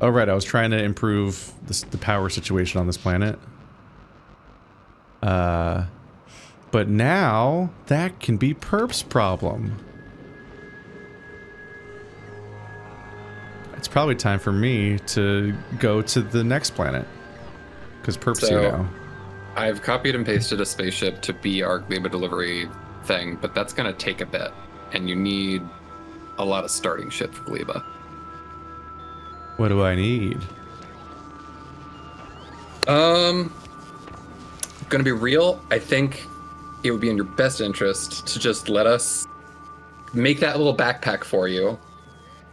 Oh, right. I was trying to improve the power situation on this planet. But now that can be Perp's problem. It's probably time for me to go to the next planet. Because Perp's here now. I've copied and pasted a spaceship to be our Gleba delivery thing, but that's going to take a bit. And you need a lot of starting shit for Gleba. What do I need? Gonna be real, I think it would be in your best interest to just let us make that little backpack for you,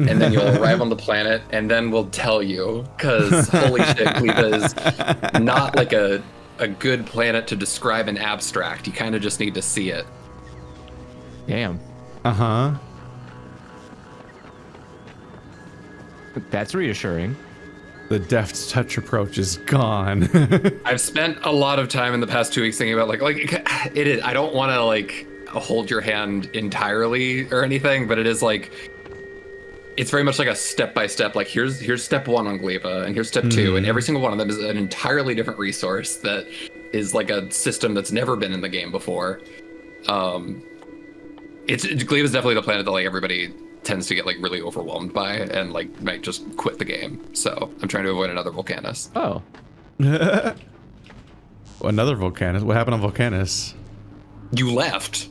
and then you'll arrive on the planet, and then we'll tell you, because holy shit, Gleba is not like a good planet to describe in abstract. You kind of just need to see it. Damn. Uh-huh. That's reassuring. The deft touch approach is gone. I've spent a lot of time in the past 2 weeks thinking about like it is. I don't want to like hold your hand entirely or anything, but it is like it's very much like a step by step. Like here's step 1 on Gleba, and here's step 2, and every single one of them is an entirely different resource that is like a system that's never been in the game before. Gleba is definitely the planet that like everybody tends to get like really overwhelmed by and like might just quit the game. So I'm trying to avoid another Vulcanus. Oh. Another Vulcanus? What happened on Vulcanus? You left.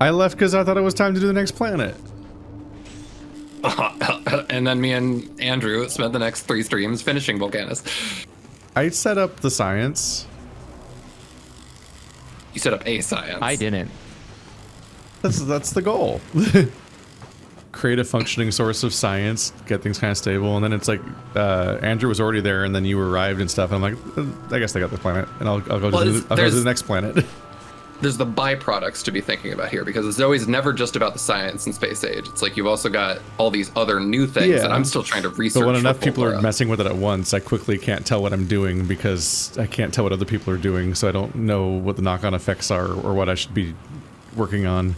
I left because I thought it was time to do the next planet. And then me and Andrew spent the next 3 streams finishing Vulcanus. I set up the science. You set up a science. I didn't. That's the goal. Create a functioning source of science, get things kind of stable, and then it's like Andrew was already there, and then you arrived and stuff. And I'm like, I guess I got the planet, and I'll go to the next planet. There's the byproducts to be thinking about here, because it's always never just about the science and space age. It's like you've also got all these other new things that I'm still trying to research. But when enough people are messing with it at once, I quickly can't tell what I'm doing because I can't tell what other people are doing, so I don't know what the knock-on effects are or what I should be working on.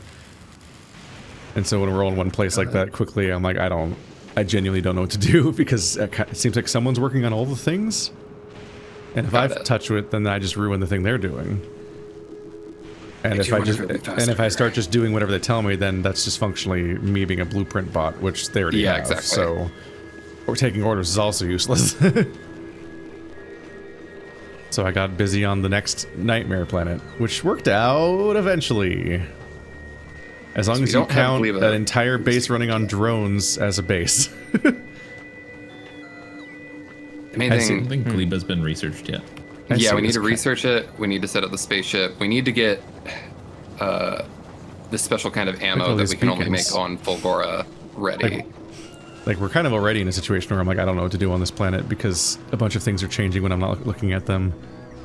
And so when we're all in one place like that quickly, I'm like, I genuinely don't know what to do because it seems like someone's working on all the things. And if I touch it, then I just ruin the thing they're doing. And if I start just doing whatever they tell me, then that's just functionally me being a blueprint bot, which they already have. Exactly. So taking orders is also useless. So I got busy on the next nightmare planet, which worked out eventually. As long as you count that entire base running on drones as a base. I don't think Gleba's been researched yet. Yeah, we need to research it. We need to set up the spaceship. We need to get this special kind of ammo that we can only make on Fulgora ready. Like we're kind of already in a situation where I'm like, I don't know what to do on this planet because a bunch of things are changing when I'm not looking at them.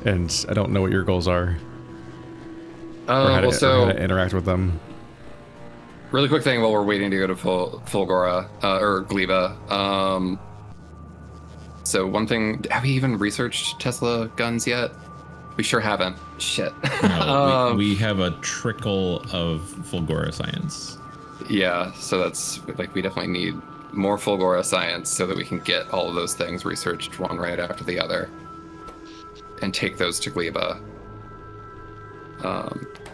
And I don't know what your goals are. Or how to interact with them. Really quick thing while we're waiting to go to Fulgora, or Gleba. So one thing, have we even researched Tesla guns yet? We sure haven't. Shit. No, we have a trickle of Fulgora science. Yeah, so that's, like, we definitely need more Fulgora science so that we can get all of those things researched one right after the other. And take those to Gleba.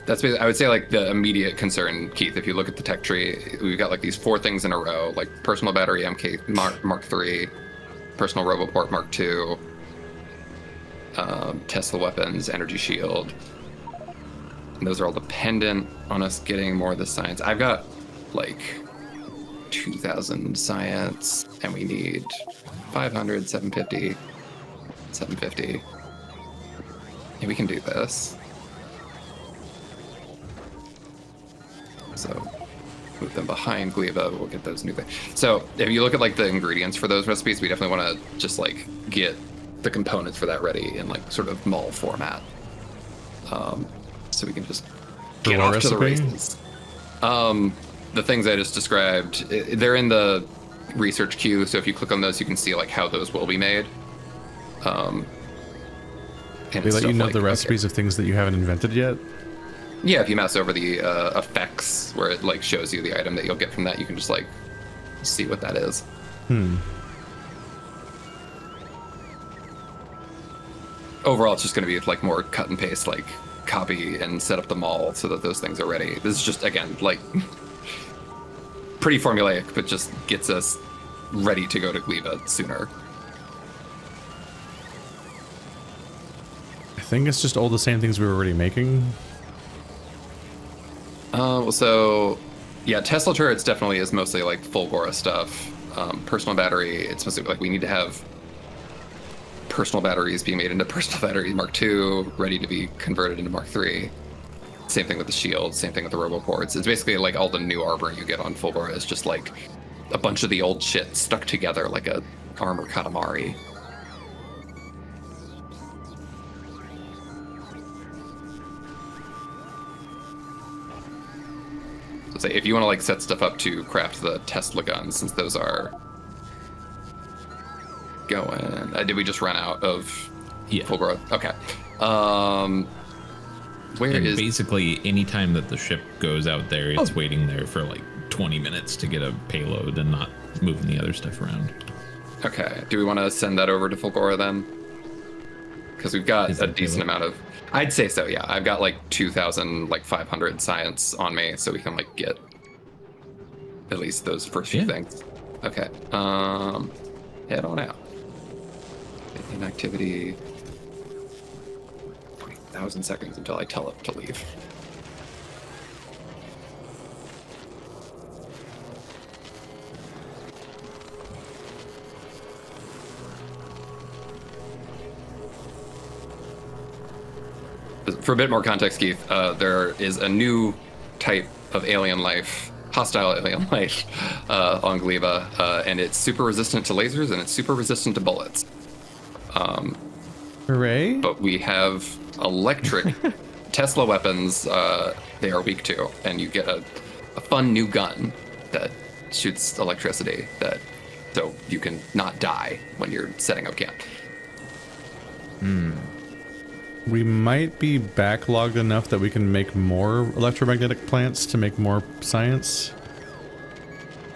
That's basically, I would say, like, the immediate concern, Keith, if you look at the tech tree, we've got like these 4 things in a row, like personal battery MK Mark 3, personal roboport Mark 2, Tesla weapons, energy shield. And those are all dependent on us getting more of the science. I've got like 2,000 science, and we need 500, 750, 750. And we can do this. So move them behind Gleba, we'll get those new things. So if you look at like the ingredients for those recipes, we definitely want to just like get the components for that ready in like sort of mall format. So we can just get off to the races. The things I just described, they're in the research queue, so if you click on those, you can see like how those will be made. They let you know the recipes of things that you haven't invented yet? Yeah, if you mouse over the effects where it like shows you the item that you'll get from that, you can just like see what that is. overall, it's just going to be like more cut and paste, like copy and set up the mall so that those things are ready. This is just, again, like pretty formulaic, but just gets us ready to go to Gleba sooner. I think it's just all the same things we were already making. So yeah, Tesla turrets definitely is mostly like Fulgora stuff. Personal battery, it's mostly like we need to have personal batteries being made into personal batteries Mark II, ready to be converted into Mark III. Same thing with the shield, same thing with the roboports. It's basically like all the new armor you get on Fulgora is just like a bunch of the old shit stuck together like a armor Katamari. So say if you want to like set stuff up to craft the Tesla guns, since those are going. Did we just run out of Fulgora? Okay. Where and is basically any time that the ship goes out there, it's waiting there for like 20 minutes to get a payload and not moving the other stuff around. Okay. Do we want to send that over to Fulgora then? Because we've got a decent amount of. I'd say so. Yeah, I've got like 2,500 science on me, so we can like get at least those first few things. Okay. Head on out. Inactivity. 20,000 seconds until I tell it to leave. For a bit more context, Keith, there is a new type of alien life, hostile alien life, on Gleba, and it's super resistant to lasers and it's super resistant to bullets. Hooray! But we have electric Tesla weapons. They are weak to, and you get a fun new gun that shoots electricity, so you can not die when you're setting up camp. We might be backlogged enough that we can make more electromagnetic plants to make more science.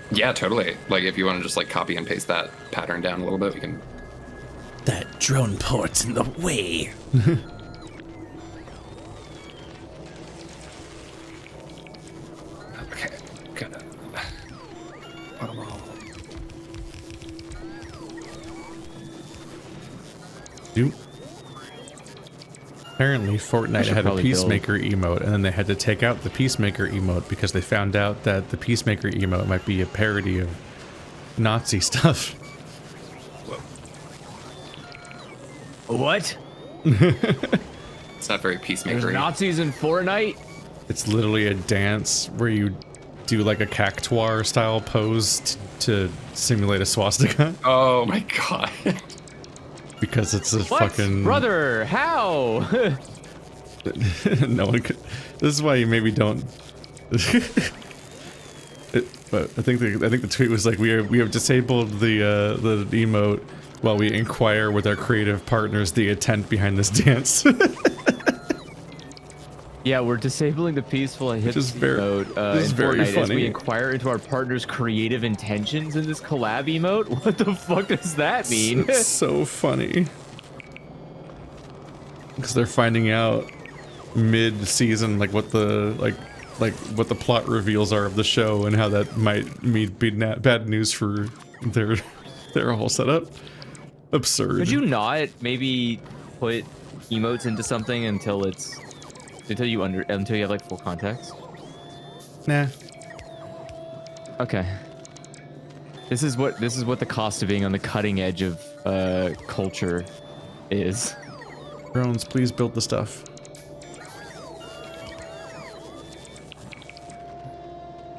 Yeah, totally. Like if you want to just like copy and paste that pattern down a little bit, we can. That drone port's in the way. Okay, gotta. Put 'em all. Dude. Apparently Fortnite had a Peacemaker emote, and then they had to take out the Peacemaker emote because they found out that the Peacemaker emote might be a parody of Nazi stuff. What? It's not very peacemaker. There's Nazis in Fortnite? It's literally a dance where you do like a cactuar style pose to simulate a swastika. Oh my god. Because it's a What? fucking Brother, how? no one could. This is why you maybe don't. But I think the tweet was like we have disabled the emote while we inquire with our creative partners the intent behind this dance. Yeah, we're disabling the peaceful and hip emote this is in very Fortnite as funny. we inquire into our partner's creative intentions in this collab emote. What the fuck does that mean? It's so funny. Because they're finding out mid-season like what the what the plot reveals are of the show and how that might be bad news for their whole setup. Absurd. Could you not maybe put emotes into something until you have like full context? Nah. Okay. This is what the cost of being on the cutting edge of culture is. Drones, please build the stuff.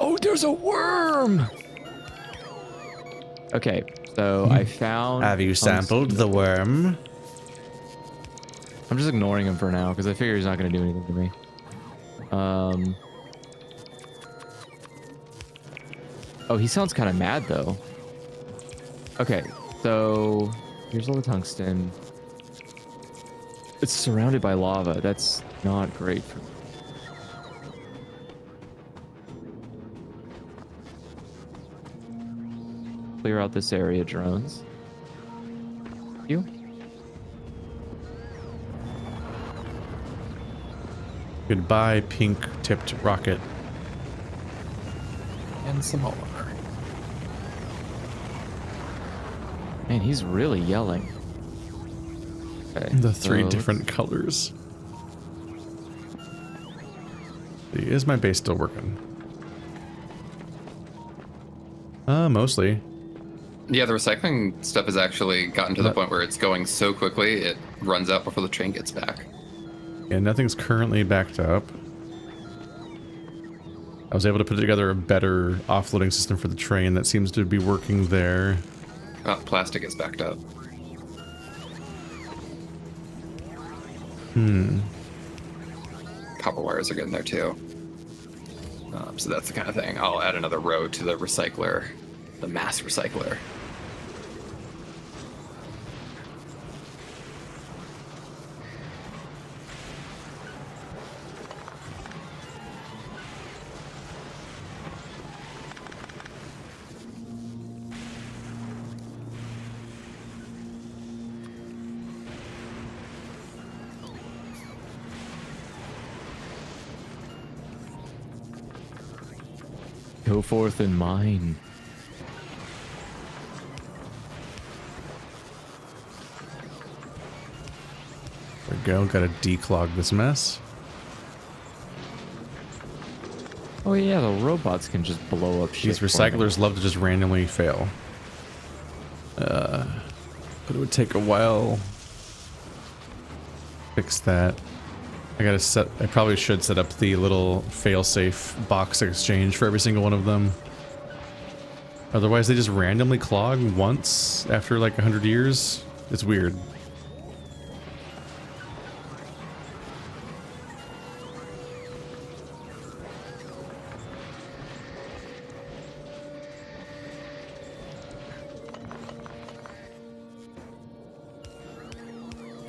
Oh, there's a worm. Okay, so I found. Have you sampled the worm? I'm just ignoring him for now because I figure he's not going to do anything to me. Oh, he sounds kind of mad though. Okay, so here's all the tungsten. It's surrounded by lava. That's not great for me. Clear out this area, drones. You? Goodbye, pink-tipped rocket. And some more. Man, he's really yelling. Okay, The three so different colors. Is my base still working? Mostly. Yeah, the recycling stuff has actually gotten to the point where it's going so quickly it runs out before the train gets back. Yeah, nothing's currently backed up. I was able to put together a better offloading system for the train that seems to be working there. Oh, plastic is backed up. Copper wires are getting there too. So that's the kind of thing. I'll add another row to the recycler, the mass recycler. go forth and mine. There we go. Gotta declog this mess. Oh yeah, the robots can just blow up shit. These recyclers love to just randomly fail. But it would take a while. Fix that. I probably should set up the little fail-safe box exchange for every single one of them. Otherwise they just randomly clog once after like 100 years. It's weird.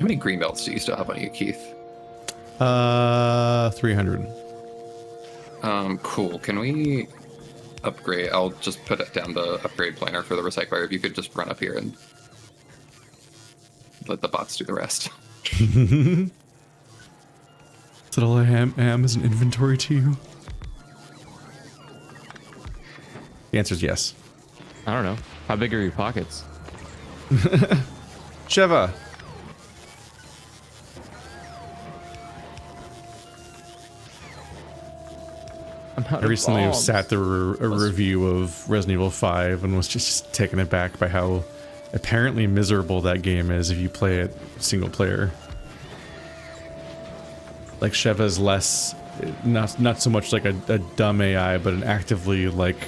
How many green belts do you still have on you, Keith? 300. Cool. Can we upgrade? I'll just put it down the upgrade planner for the recycler. If you could just run up here and let the bots do the rest. Is that all I am as an inventory to you? The answer is yes. I don't know. How big are your pockets? Sheva! I recently sat through a review of Resident Evil 5 and was just taken aback by how apparently miserable that game is if you play it single player. Like Sheva's less, not so much like a dumb AI, but an actively like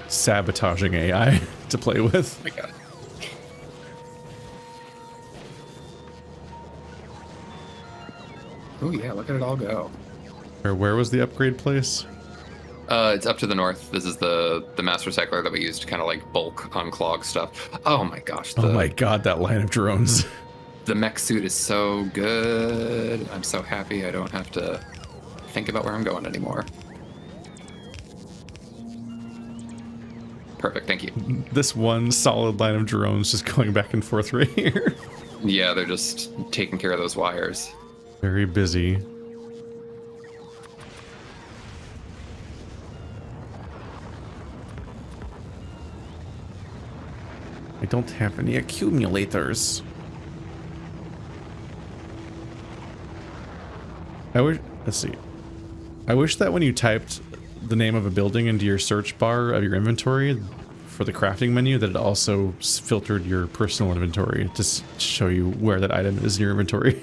sabotaging AI to play with. Oh my god. Oh yeah, look at it all go. Where was the upgrade place? It's up to the north. This is the mass recycler that we use to kind of like bulk unclog stuff. Oh my gosh. Oh my god, that line of drones. The mech suit is so good. I'm so happy I don't have to think about where I'm going anymore. Perfect, thank you. This one solid line of drones just going back and forth right here. Yeah, they're just taking care of those wires. Very busy. I don't have any accumulators. Let's see. I wish that when you typed the name of a building into your search bar of your inventory for the crafting menu, that it also filtered your personal inventory to show you where that item is in your inventory.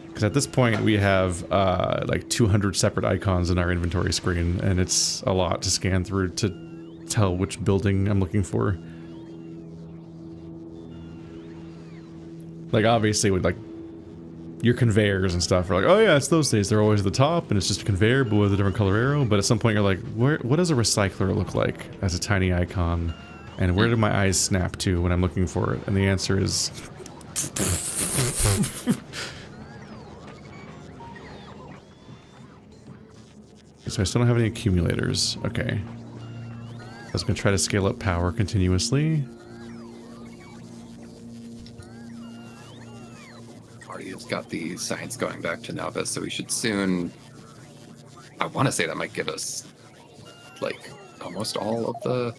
Because at this point we have like 200 separate icons in our inventory screen, and it's a lot to scan through to tell which building I'm looking for. Like obviously with like your conveyors and stuff are like, oh yeah, it's those things, they're always at the top and it's just a conveyor but with a different color arrow. But at some point you're like, what does a recycler look like as a tiny icon, and where do my eyes snap to when I'm looking for it? And the answer is so I still don't have any accumulators. Okay, I was gonna try to scale up power continuously. Are you we've got the science going back to Nova, so we should soon. I want to say that might give us like almost all of the.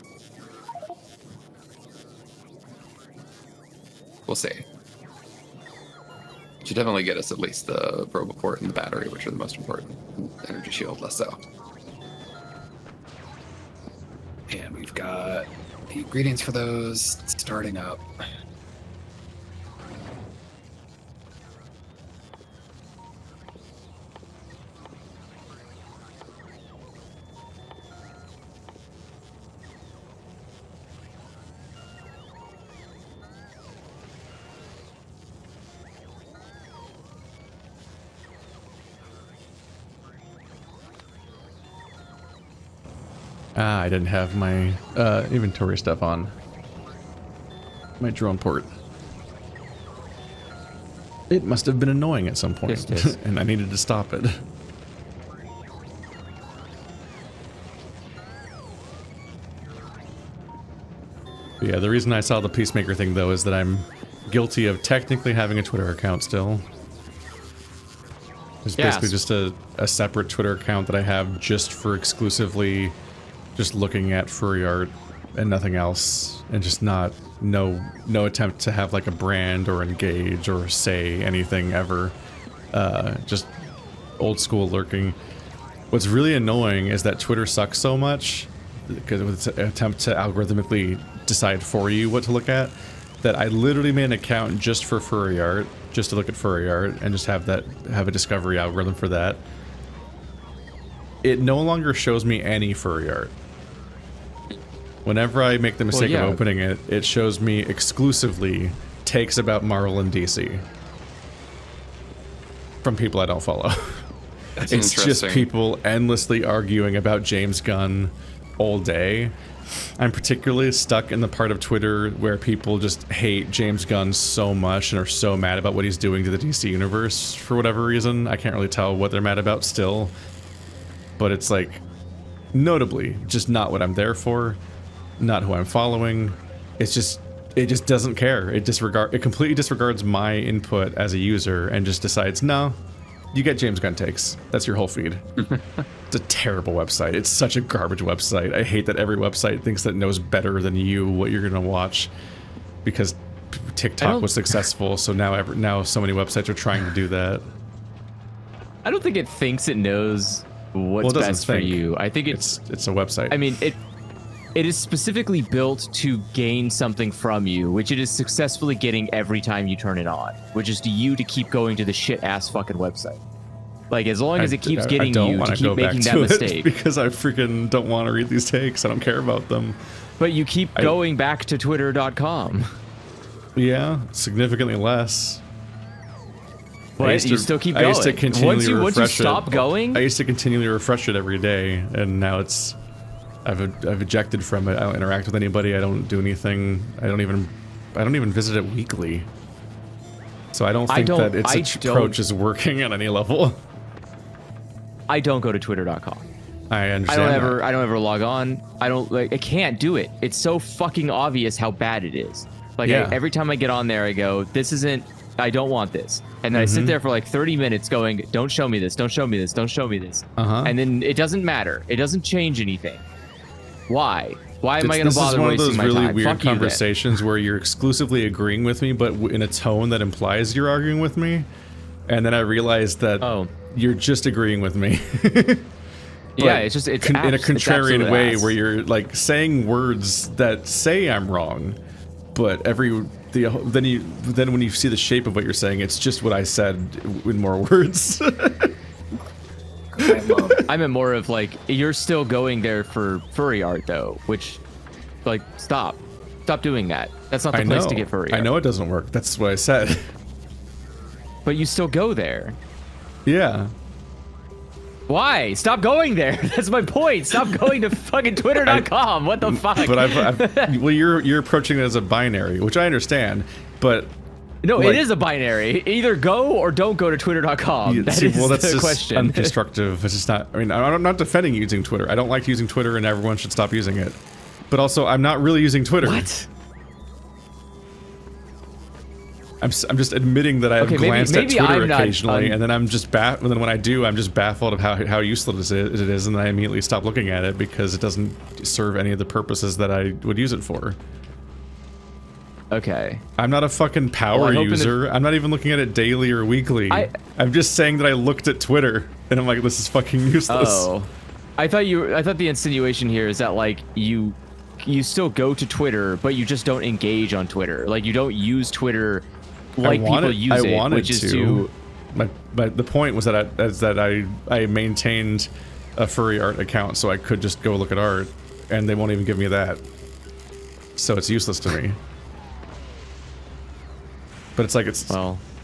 We'll see. Should definitely get us at least the roboport and the battery, which are the most important. Energy shield, less so. And we've got the ingredients for those starting up. I didn't have my inventory stuff on. My drone port. It must have been annoying at some point, Yes. and I needed to stop it. But yeah, the reason I saw the Peacemaker thing, though, is that I'm guilty of technically having a Twitter account still. It's basically just a separate Twitter account that I have just for exclusively just looking at furry art and nothing else, and just no attempt to have like a brand or engage or say anything ever. Just old school lurking. What's really annoying is that Twitter sucks so much because of its attempt to algorithmically decide for you what to look at, that I literally made an account just for furry art, just to look at furry art and just have a discovery algorithm for that. It no longer shows me any furry art. Whenever I make the mistake of opening it, it shows me exclusively takes about Marvel and DC from people I don't follow. That's It's just people endlessly arguing about James Gunn all day. I'm particularly stuck in the part of Twitter where people just hate James Gunn so much and are so mad about what he's doing to the DC universe for whatever reason. I can't really tell what they're mad about still, but it's like notably just not what I'm there for. Not who I'm following. It just doesn't care. It completely disregards my input as a user and just decides, no, you get James Gunn takes. That's your whole feed. It's a terrible website. It's such a garbage website. I hate that every website thinks that it knows better than you what you're gonna watch because TikTok was successful. So now so many websites are trying to do that. I don't think it thinks it knows what's best for you. I think it's a website. I mean, it is specifically built to gain something from you, which it is successfully getting every time you turn it on, which is you to keep going to the shit-ass fucking website. Like, as long as it keeps getting you to keep making that mistake. Because I freaking don't want to read these takes. I don't care about them. But you keep going back to twitter.com. Yeah, significantly less. But you still keep going. I used to continually once you stop going? I used to continually refresh it every day, and now it's... I've ejected from it. I don't interact with anybody. I don't do anything. I don't even visit it weekly. So I don't think that its approach is working on any level. I don't go to twitter.com. I understand. I don't ever log on. I can't do it. It's so fucking obvious how bad it is. Like every time I get on there, I go, I don't want this. And then I sit there for like 30 minutes going, don't show me this, don't show me this, don't show me this. And then it doesn't matter. It doesn't change anything. Why? Why am I going to bother wasting my time? This is one of those really weird conversations where you're exclusively agreeing with me, but in a tone that implies you're arguing with me. And then I realized that you're just agreeing with me. Yeah, it's in a contrarian way where you're like saying words that say I'm wrong, but then when you see the shape of what you're saying, it's just what I said in more words. I meant more of like, you're still going there for furry art though, which, like, stop doing that. That's not the place to get furry art. I know it doesn't work. That's what I said. But you still go there. Yeah. Why? Stop going there. That's my point. Stop going to fucking twitter.com. What the fuck? But well, you're approaching it as a binary, which I understand, but no, it is a binary. Either go or don't go to twitter.com. That's the question. Unconstructive. It's just not. I mean, I'm not defending using Twitter. I don't like using Twitter, and everyone should stop using it. But also, I'm not really using Twitter. What? I'm just admitting that I've glanced at Twitter occasionally, and then I'm just and then when I do, I'm just baffled of how useless it is, and then I immediately stop looking at it because it doesn't serve any of the purposes that I would use it for. Okay. I'm not a fucking power user. I'm not even looking at it daily or weekly. I'm just saying that I looked at Twitter, and I'm like, this is fucking useless. Oh. I thought the insinuation here is that like you still go to Twitter, but you just don't engage on Twitter. Like you don't use Twitter like people use it, which is to. But the point was that I maintained a furry art account, so I could just go look at art, and they won't even give me that. So it's useless to me. But it's like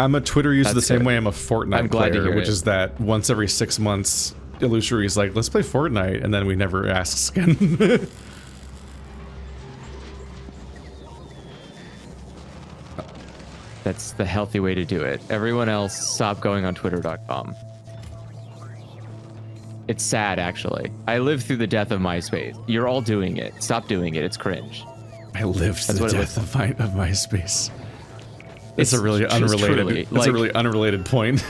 I'm a Twitter user the same way I'm a Fortnite player, which is that once every 6 months, Illusory is like, let's play Fortnite, and then we never ask again. That's the healthy way to do it. Everyone else, stop going on twitter.com. It's sad, actually. I lived through the death of MySpace. You're all doing it. Stop doing it. It's cringe. I lived through the death of MySpace. It's a really unrelated. It's a really unrelated point.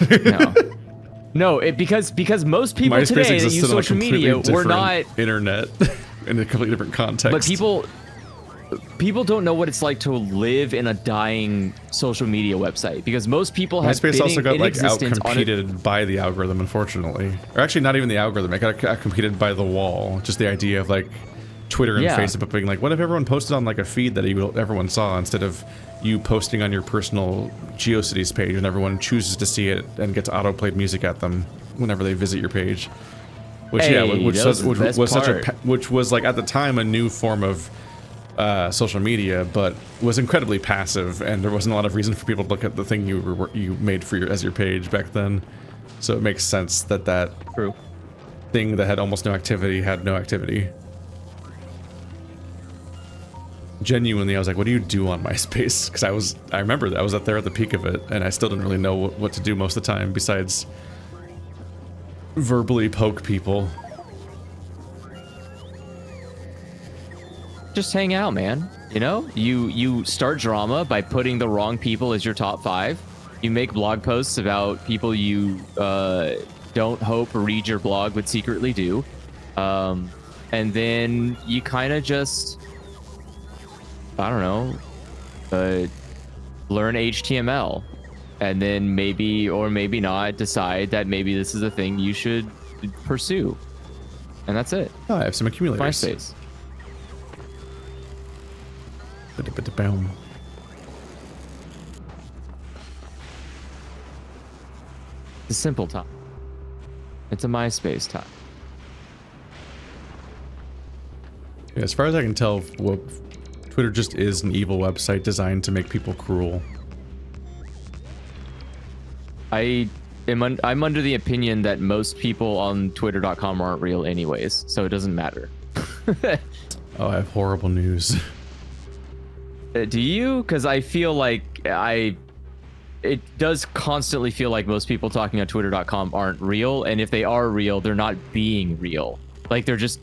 No, because most people MySpace today that use social media were not internet in a completely different context. But people don't know what it's like to live in a dying social media website because most people have MySpace been also got in like existence outcompeted by the algorithm, unfortunately, or actually not even the algorithm. It got outcompeted by the wall. Just the idea of like Twitter and Facebook being like, what if everyone posted on like a feed that everyone saw instead of you posting on your personal GeoCities page and everyone chooses to see it and gets auto-played music at them whenever they visit your page. Which which was like at the time a new form of social media, but was incredibly passive, and there wasn't a lot of reason for people to look at the thing you made for as your page back then. So it makes sense that True. thing that had almost no activity had no activity. Genuinely, I was like, what do you do on MySpace? Because I remember that I was up there at the peak of it, and I still didn't really know what to do most of the time besides verbally poke people. Just hang out, man. You know, you start drama by putting the wrong people as your top 5. You make blog posts about people you don't hope read your blog but secretly do, and then you kind of just, I don't know, learn HTML, and then maybe or maybe not decide that maybe this is a thing you should pursue, and that's it. Oh, I have some accumulators. MySpace. Boom. It's a simple time. It's a MySpace time. Yeah, as far as I can tell, Twitter just is an evil website designed to make people cruel. I'm under the opinion that most people on twitter.com aren't real anyways, so it doesn't matter. Oh, I have horrible news. Do you? Because I feel like it does constantly feel like most people talking on twitter.com aren't real, and if they are real, they're not being real. Like they're just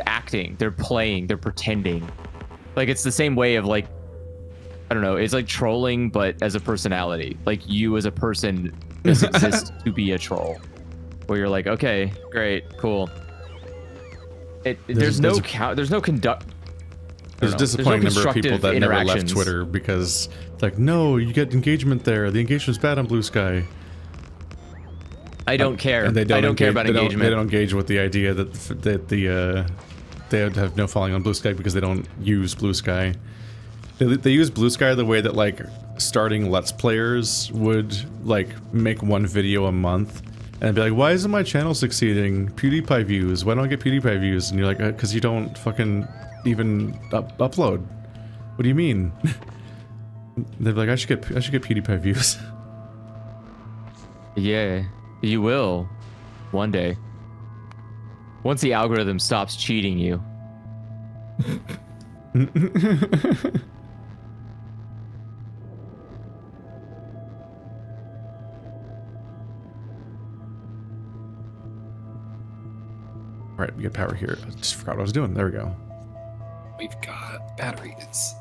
acting, they're playing, they're pretending. Like it's the same way of like, I don't know, it's like trolling but as a personality. Like you as a person just exist to be a troll, where you're like, okay, great, cool. There's no conduct. There's a disappointing number of people that never left Twitter because it's like, no, you get engagement there. The engagement's bad on Blue Sky. I don't care. And they don't care about engagement. They don't engage with the idea that they have no following on Blue Sky because they don't use Blue Sky. They use Blue Sky the way that like starting Let's Players would like make one video a month and be like, why isn't my channel succeeding? PewDiePie views. Why don't I get PewDiePie views? And you're like, because you don't fucking even upload. What do you mean? They're like, I should get PewDiePie views. Yeah, you will one day. Once the algorithm stops cheating you. Alright, we get power here. I just forgot what I was doing. There we go. We've got batteries.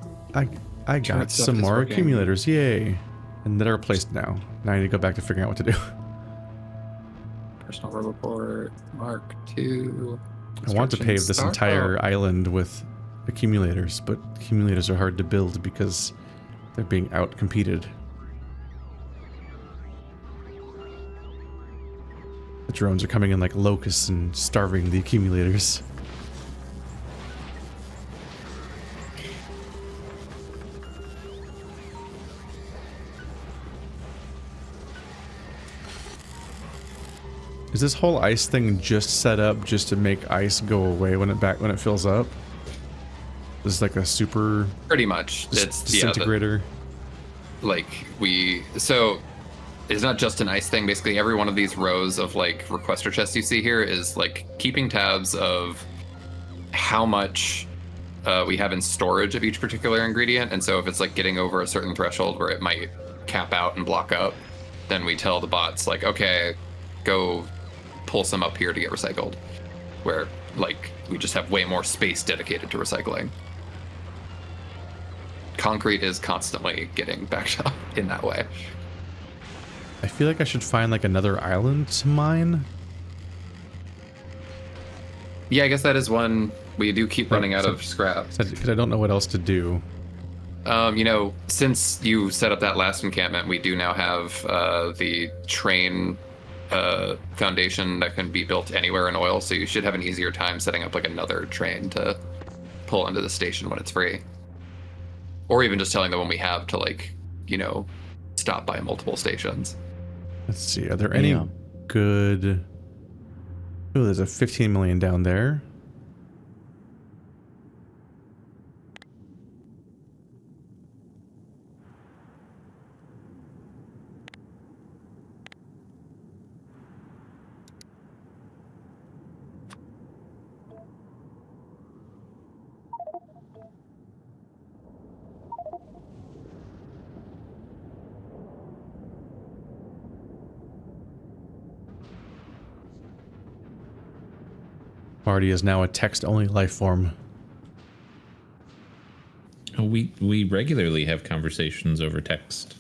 I got some more accumulators, yay! And they're replaced now. Now I need to go back to figuring out what to do. Personal report, Mark II. I want to pave this entire island with accumulators, but accumulators are hard to build because they're being out-competed. The drones are coming in like locusts and starving the accumulators. Is this whole ice thing just set up just to make ice go away when it fills up? This is like a super pretty much disintegrator. So it's not just an ice thing. Basically, every one of these rows of like requester chests you see here is like keeping tabs of how much we have in storage of each particular ingredient. And so if it's like getting over a certain threshold where it might cap out and block up, then we tell the bots like, okay, go pull some up here to get recycled, where like we just have way more space dedicated to recycling. Concrete is constantly getting backed up in that way. I feel like I should find like another island to mine. Yeah, I guess that is one. We do keep running out of scrap. Because I don't know what else to do. You know, since you set up that last encampment, we do now have the train foundation that can be built anywhere in oil, so you should have an easier time setting up like another train to pull into the station when it's free. Or even just telling the one we have to like, you know, stop by multiple stations. Let's see, are there any good... Oh, there's a 15 million down there. Marty is now a text-only life form. We regularly have conversations over text.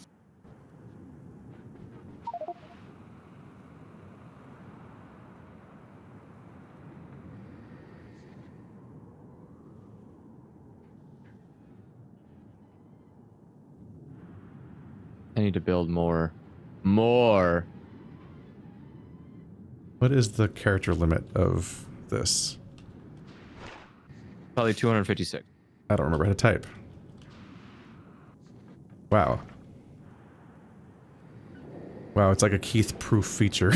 I need to build more. More. What is the character limit of this? Probably 256. I don't remember how to type. Wow. Wow, it's like a Keith-proof feature.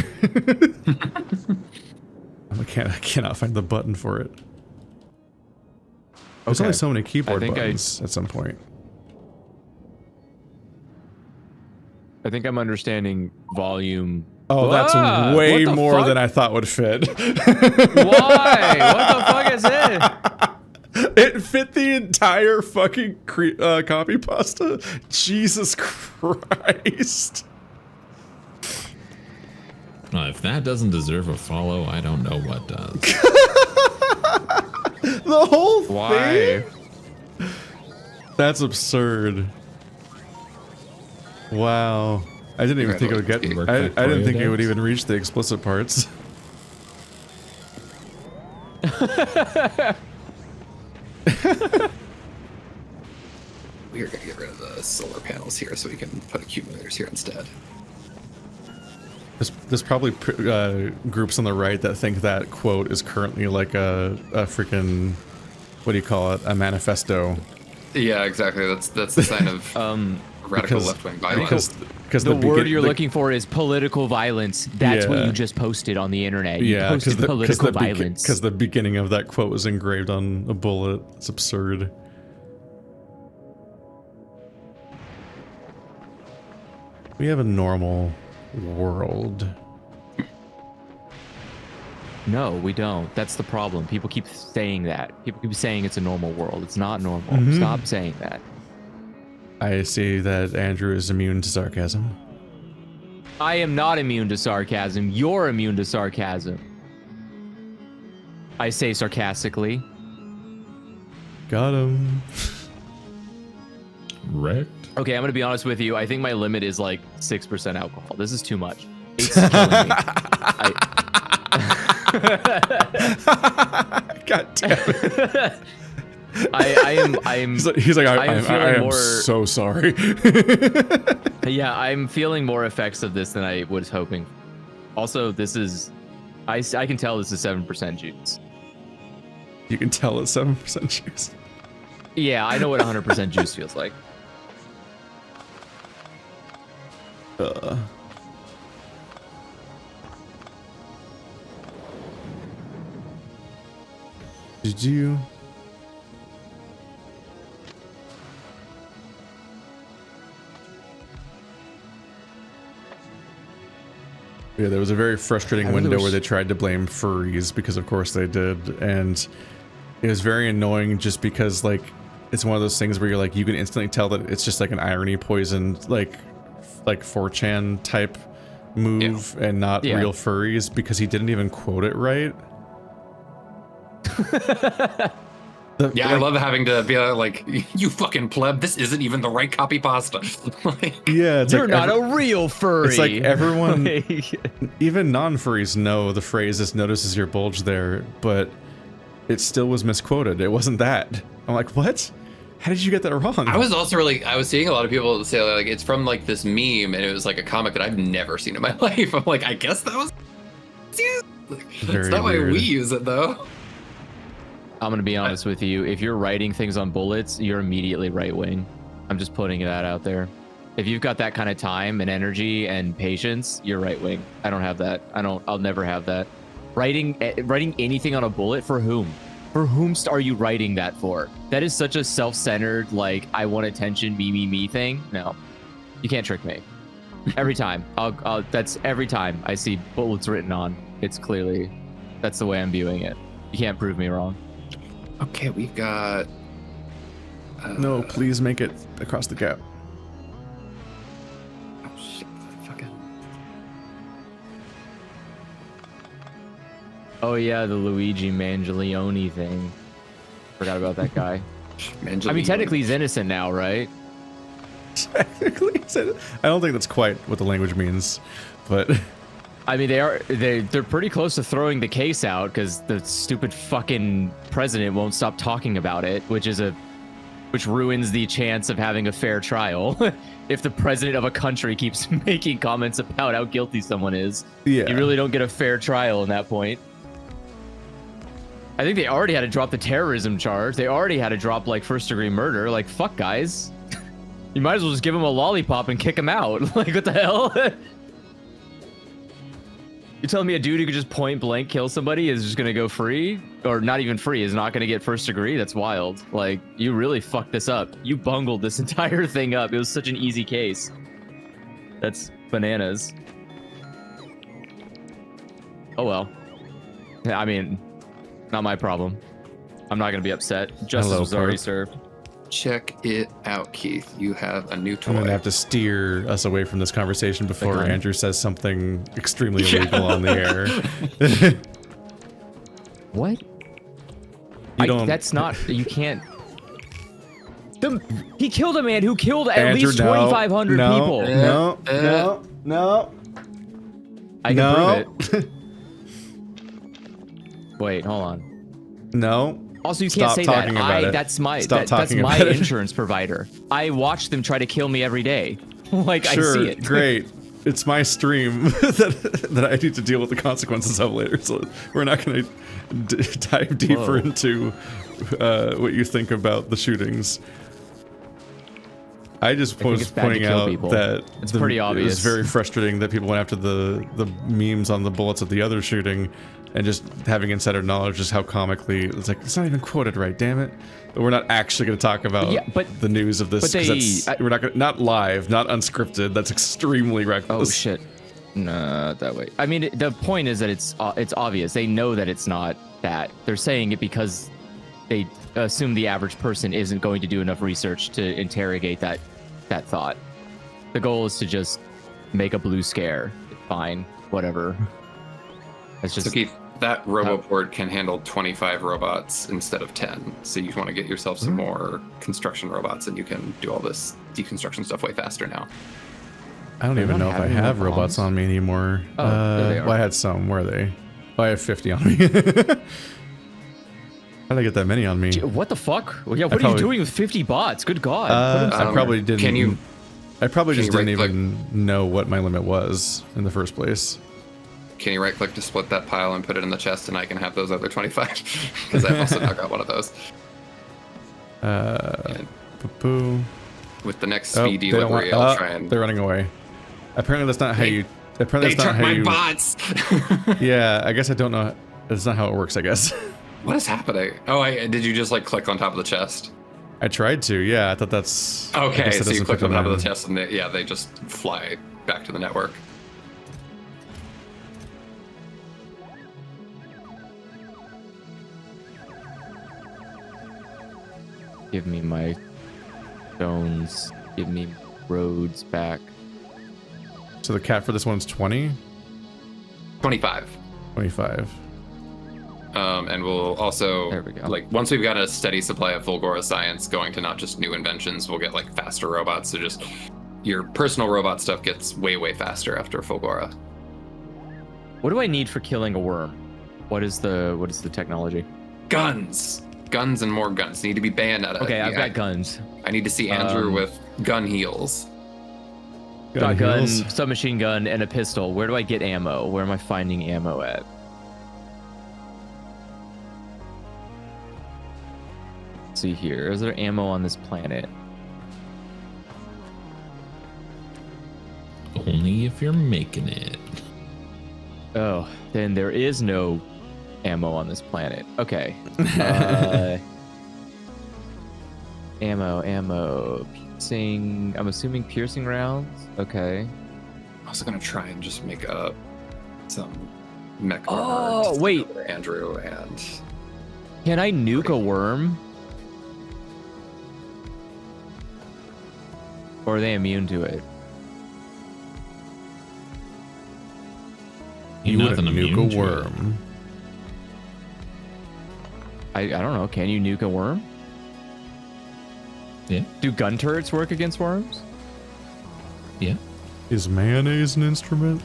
I cannot find the button for it. There's only so many keyboard buttons at some point. I think I'm understanding volume. Oh, that's way more than I thought would fit. Why? What the fuck is it? It fit the entire fucking copy pasta. Jesus Christ. Well, if that doesn't deserve a follow, I don't know what does. The whole thing? Why? That's absurd. Wow. I didn't even think it would get... I didn't think it would even reach the explicit parts. We are going to get rid of the solar panels here so we can put accumulators here instead. There's probably groups on the right that think that quote is currently like a freaking... What do you call it? A manifesto. Yeah, exactly. That's the sign of radical left-wing violence. Because the word you're looking for is political violence. That's what you just posted on the internet. You posted political violence. Because the beginning of that quote was engraved on a bullet. It's absurd. We have a normal world. No, we don't. That's the problem. People keep saying that. People keep saying it's a normal world. It's not normal. Stop saying that. I see that Andrew is immune to sarcasm. I am not immune to sarcasm. You're immune to sarcasm. I say sarcastically. Got him. wrecked. Okay, I'm gonna be honest with you. I think my limit is like 6% alcohol. This is too much. It's killing me. God damn it. I'm He's like, I am more, so sorry. Yeah, I'm feeling more effects of this than I was hoping. Also, this is, I can tell this is 7% juice. You can tell it's 7% juice. Yeah, I know what 100% juice feels like. Did you? Yeah, there was a very frustrating window where they tried to blame furries because of course they did, and it was very annoying just because like it's one of those things where you're like you can instantly tell that it's just like an irony poisoned like 4chan type move and not real furries because he didn't even quote it right. I love having to be like, you fucking pleb, this isn't even the right copy pasta. Like, yeah, it's you're like not a real furry. It's like everyone, even non-furries know the phrase "this notices your bulge there," but it still was misquoted. It wasn't that. I'm like, what? How did you get that wrong? I was also I was seeing a lot of people say like it's from like this meme, and it was like a comic that I've never seen in my life. I'm like, I guess that was. That's not why we use it though. I'm gonna be honest with you. If you're writing things on bullets, you're immediately right wing. I'm just putting that out there. If you've got that kind of time and energy and patience, you're right wing. I don't have that. I'll never have that. Writing anything on a bullet for whom? For whom are you writing that for? That is such a self-centered, like I want attention, me thing. No, you can't trick me. Every time, that's every time I see bullets written on. It's clearly, that's the way I'm viewing it. You can't prove me wrong. Okay, we've got... no, please make it across the gap. Oh, shit. Fucking... Oh, yeah, the Luigi Mangialeone thing. Forgot about that guy. I mean, technically he's innocent now, right? Technically he's innocent. I don't think that's quite what the language means, but... I mean, they're pretty close to throwing the case out because the stupid fucking president won't stop talking about it, which ruins the chance of having a fair trial. If the president of a country keeps making comments about how guilty someone is, you really don't get a fair trial in that point. I think they already had to drop the terrorism charge. They already had to drop like first-degree murder. Like, fuck, guys. You might as well just give him a lollipop and kick him out. Like, what the hell? You telling me a dude who could just point blank kill somebody is just gonna go free? Or not even free, is not gonna get first degree? That's wild. Like, you really fucked this up. You bungled this entire thing up. It was such an easy case. That's bananas. Oh well. I mean, not my problem. I'm not gonna be upset. Justice was already served. Check it out, Keith. You have a new toy. I'm gonna have to steer us away from this conversation before Andrew says something extremely illegal on the air. What? That's not. You can't. He killed a man who killed at least 2,500 people. No. I can prove it. Wait, hold on. No. Also, you can't say that. That's my insurance provider. I watch them try to kill me every day. Like, sure, I see it. Great. It's my stream that I need to deal with the consequences of later. So we're not going to dive deeper into what you think about the shootings. I just was pointing out that it's pretty obvious. It was very frustrating that people went after the memes on the bullets of the other shooting, and just having insider knowledge just how comically it's like it's not even quoted right. Damn it! But we're not actually going to talk about the news of this because we're not live, not unscripted. That's extremely reckless. Oh shit! No, that way. I mean, the point is that it's obvious. They know that it's not that. They're saying it because they assume the average person isn't going to do enough research to interrogate that thought. The goal is to just make a blue scare. Fine, whatever. It's just so Keith, That roboport can handle 25 robots instead of 10. So you want to get yourself some more construction robots, and you can do all this deconstruction stuff way faster now. I don't even know if I have robots on me anymore. Oh, there they are. Well, I had some. Where are they? Oh, I have 50 on me. How did I get that many on me? What the fuck? Well, yeah, what are you doing with 50 bots? Good God. I probably didn't. I probably just didn't right-click? even know what my limit was in the first place. Can you right click to split that pile and put it in the chest, and I can have those other 25? Because I've also now got one of those. And Boo. with the next speed delivery, I'll try and... They're running away. Apparently that's not how you... Apparently They that's not took how my you... bots! Yeah, I guess I don't know. That's not how it works, I guess. What is happening? Oh, did you just like click on top of the chest? I tried to, yeah. I thought that's... Okay, so you click on top of the chest, and they just fly back to the network. Give me my stones. Give me roads back. So the cat for this one's 20? 25. 25. And we'll also, There we go. like, once we've got a steady supply of Fulgora science going to not just new inventions, we'll get, like, faster robots. So just your personal robot stuff gets way, way faster after Fulgora. What do I need for killing a worm? What is the technology? Guns! Guns and more guns. Need to be Bayonetta. Okay, I've got guns. I need to see Andrew with gun heals. Got gun, heals. submachine gun, and a pistol. Where do I get ammo? Where am I finding ammo at? Let's see here. Is there ammo on this planet? Only if you're making it. Oh, then there is no ammo on this planet. Okay. Ammo. Piercing. I'm assuming piercing rounds. Okay. I was gonna try and just make up some mech Oh, armor to wait. send over to Andrew and Can I nuke a worm? Or are they immune to it? You Nothing wouldn't immune nuke a to it. worm. I don't know. Can you nuke a worm? Yeah. Do gun turrets work against worms? Yeah. Is mayonnaise an instrument?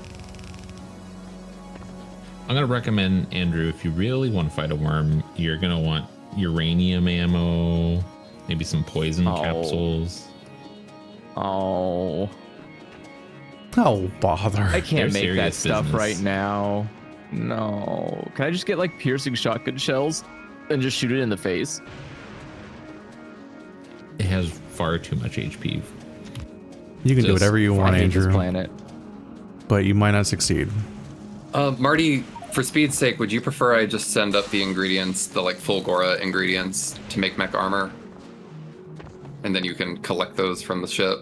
I'm gonna recommend, Andrew, if you really want to fight a worm, you're gonna want uranium ammo, maybe some poison capsules. Oh, Oh, bother. I can't They're make that serious stuff business. right now. No. Can I just get like piercing shotgun shells and just shoot it in the face? It has far too much HP. You can do Just whatever you want, I hate this Andrew, planet. but you might not succeed. Marty, for speed's sake, would you prefer I just send up the ingredients, the like Fulgora ingredients to make mech armor? And then you can collect those from the ship?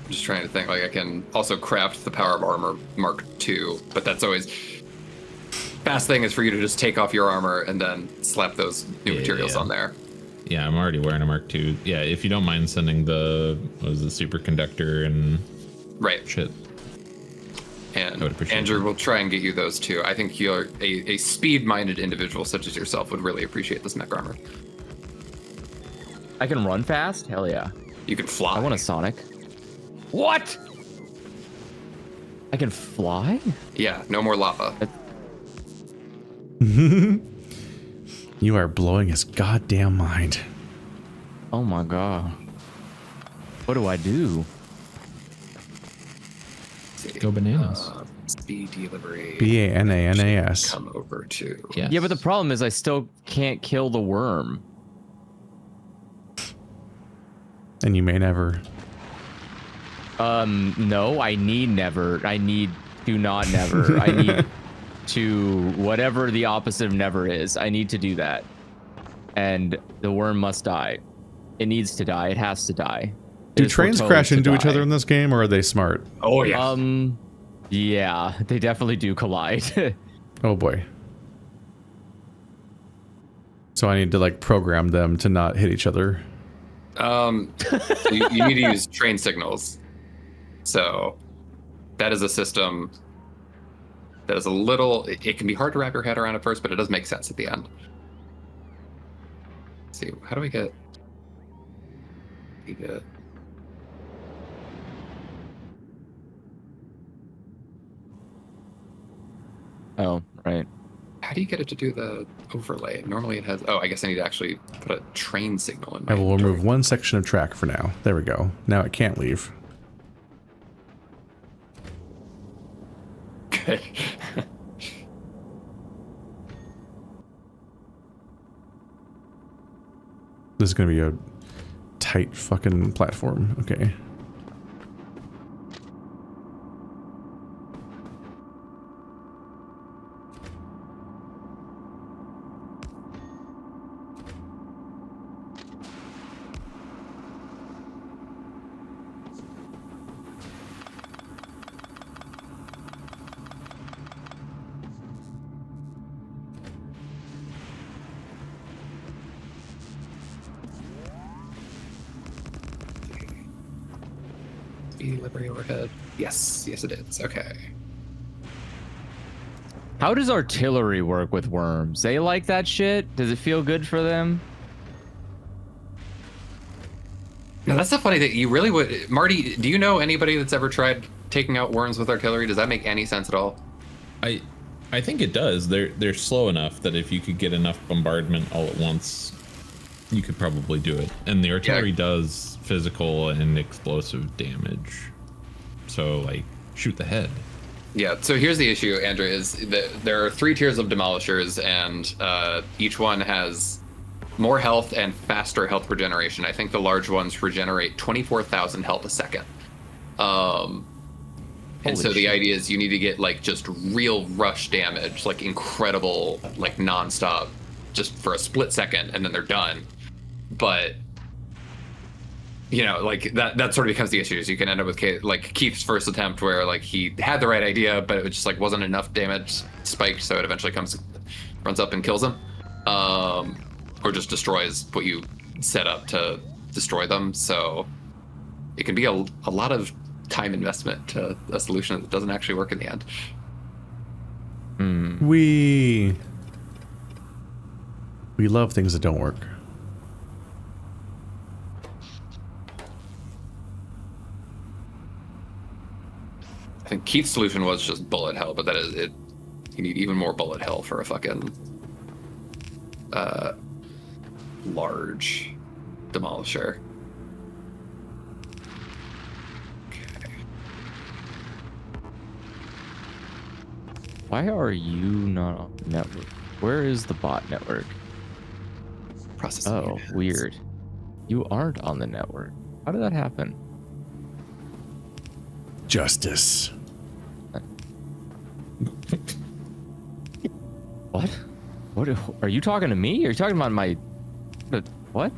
I'm just trying to think, like I can also craft the Power of Armor Mark II, but that's always... Fast thing is for you to just take off your armor and then slap those new materials on there. Yeah, I'm already wearing a Mark II. Yeah, if you don't mind sending the, what was the superconductor and Right. shit. And I would appreciate Andrew that. will try and get you those too. I think you're a speed-minded individual such as yourself would really appreciate this mech armor. I can run fast? Hell yeah. You can fly. I want a Sonic. What? I can fly? Yeah, no more lava. You are blowing his goddamn mind. Oh my god. What do I do? Go bananas. Speed delivery. B-A-N-A-N-A-S. Come over to. Yes. Yeah, but the problem is I still can't kill the worm. And you may never. No, I need never. I need do not never. I need to whatever the opposite of never is. I need to do that. And the worm must die. It needs to die. It has to die. It Do is trains foretold crash to into each die. other in this game, or are they smart? Oh yeah. Yeah, they definitely do collide. Oh boy. So I need to like program them to not hit each other. So you need to use train signals. So that is a system that is a little. It can be hard to wrap your head around at first, but it does make sense at the end. Let's see, how do we get? Oh, right. How do you get it to do the overlay? Normally it has. Oh, I guess I need to actually put a train signal in my I will inventory. remove one section of track for now. There we go. Now it can't leave. Okay. This is going to be a tight fucking platform. Okay. Liberty overhead. Yes, yes it is. Okay. How does artillery work with worms? They like that shit? Does it feel good for them? Now that's the funny thing. You really would, Marty. Do you know anybody that's ever tried taking out worms with artillery? Does that make any sense at all? I think it does. They're slow enough that if you could get enough bombardment all at once, you could probably do it. And the artillery does physical and explosive damage. So like shoot the head. Yeah, so here's the issue, Andrew, is that there are 3 tiers of demolishers, and each one has more health and faster health regeneration. I think the large ones regenerate 24,000 health a second. And so the idea is you need to get like just real rush damage, like incredible, like nonstop, just for a split second, and then they're done. But you know, like that sort of becomes the issue. Is you can end up with like Keith's first attempt, where like he had the right idea, but it just like wasn't enough damage spiked, so it eventually runs up and kills him, or just destroys what you set up to destroy them. So it can be a lot of time investment to a solution that doesn't actually work in the end. We love things that don't work. I think Keith's solution was just bullet hell, but that is it. You need even more bullet hell for a fucking large demolisher. Okay. Why are you not on the network? Where is the bot network? Processing Oh, units. weird. You aren't on the network. How did that happen? Justice. What? What are you talking to me? Are you talking about my what?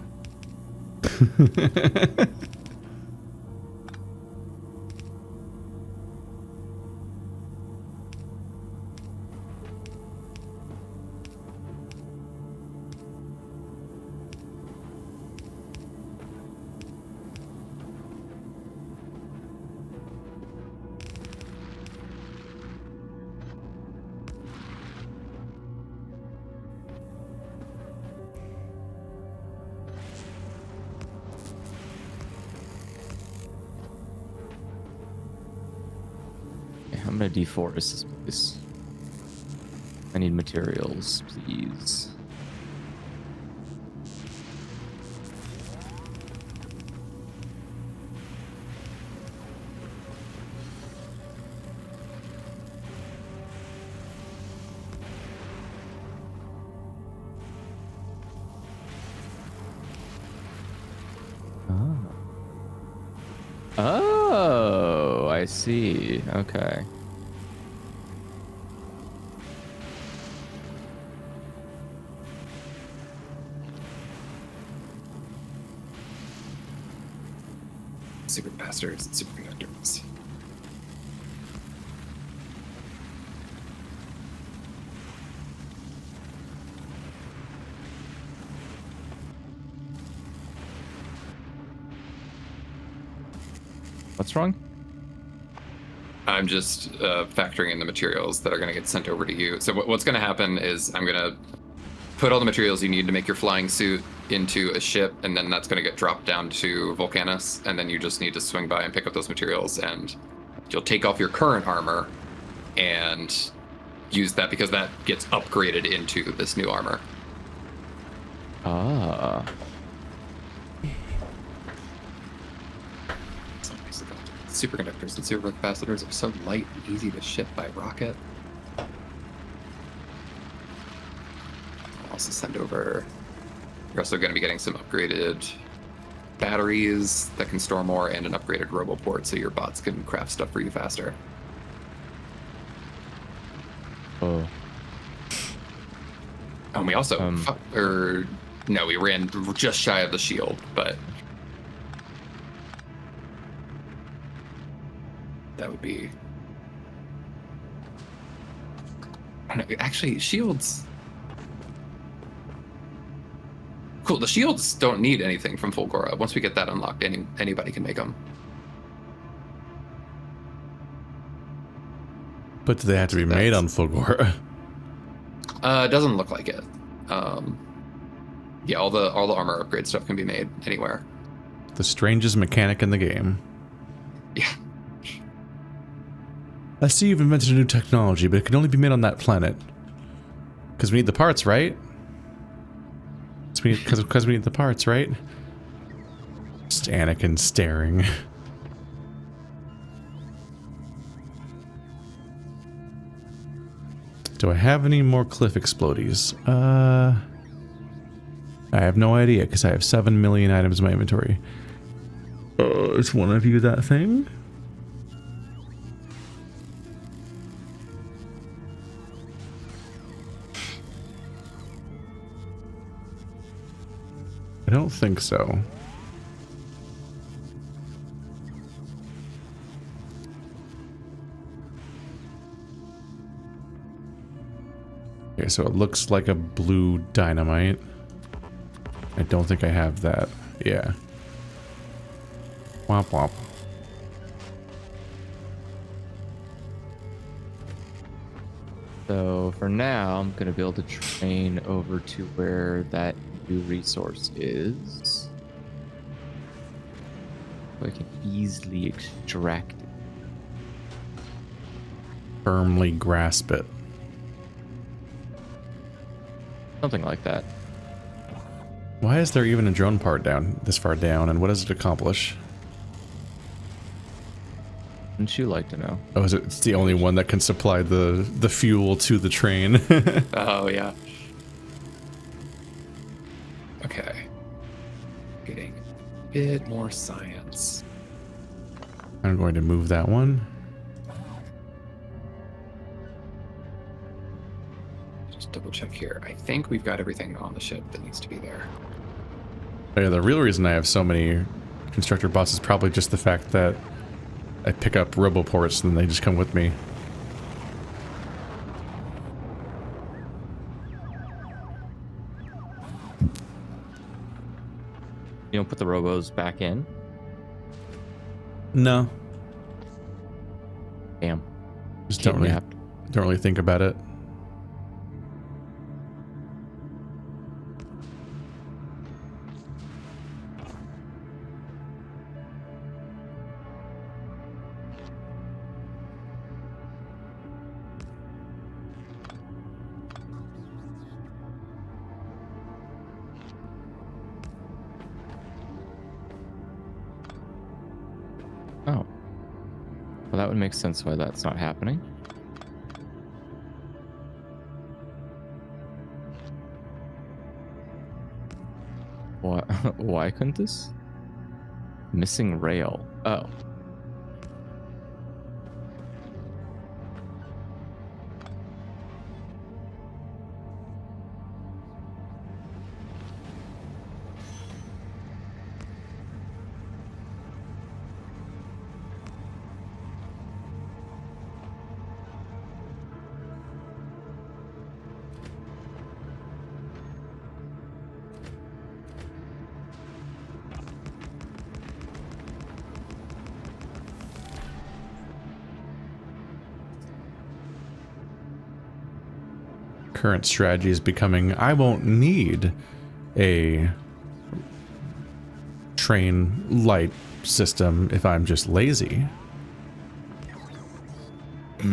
I'm gonna deforest this place. I need materials, please. Oh, I see. Okay. Supercapacitors and superconductors. What's wrong? I'm just factoring in the materials that are going to get sent over to you. So what's going to happen is I'm going to put all the materials you need to make your flying suit into a ship, and then that's going to get dropped down to Vulcanus, and then you just need to swing by and pick up those materials, and you'll take off your current armor and use that because that gets upgraded into this new armor. Ah. Superconductors and supercapacitors are so light and easy to ship by rocket. I'll also send over. You're also going to be getting some upgraded batteries that can store more and an upgraded roboport so your bots can craft stuff for you faster. Oh. And we also, we ran just shy of the shield, but that would be. I don't know, actually, shields. Cool. The shields don't need anything from Fulgora. Once we get that unlocked, anybody can make them. But do they have to be made on Fulgora? It doesn't look like it. Yeah, all the armor upgrade stuff can be made anywhere. The strangest mechanic in the game. Yeah. I see you've invented a new technology, but it can only be made on that planet. Because we need the parts, right? Because we need the parts, right? Just Anakin staring. Do I have any more cliff explodies? I have no idea because I have 7 million items in my inventory. Is one of you that thing? I don't think so. Okay, so it looks like a blue dynamite. I don't think I have that. Yeah. Womp womp. So for now, I'm gonna build a train over to where that new resource is. So I can easily extract it. Firmly grasp it. Something like that. Why is there even a drone part down this far down, and what does it accomplish? Wouldn't you like to know? Oh, it's the only one that can supply the fuel to the train. Oh, yeah. Okay. Getting a bit more science. I'm going to move that one. Just double check here. I think we've got everything on the ship that needs to be there. Oh, yeah, the real reason I have so many constructor bots is probably just the fact that I pick up roboports and they just come with me. You don't put the robos back in? No. Damn. Just don't really think about it. Oh. Well, that would make sense why that's not happening. What? Why couldn't this? Missing rail. Oh. current strategy is becoming, I won't need a train light system if I'm just lazy. I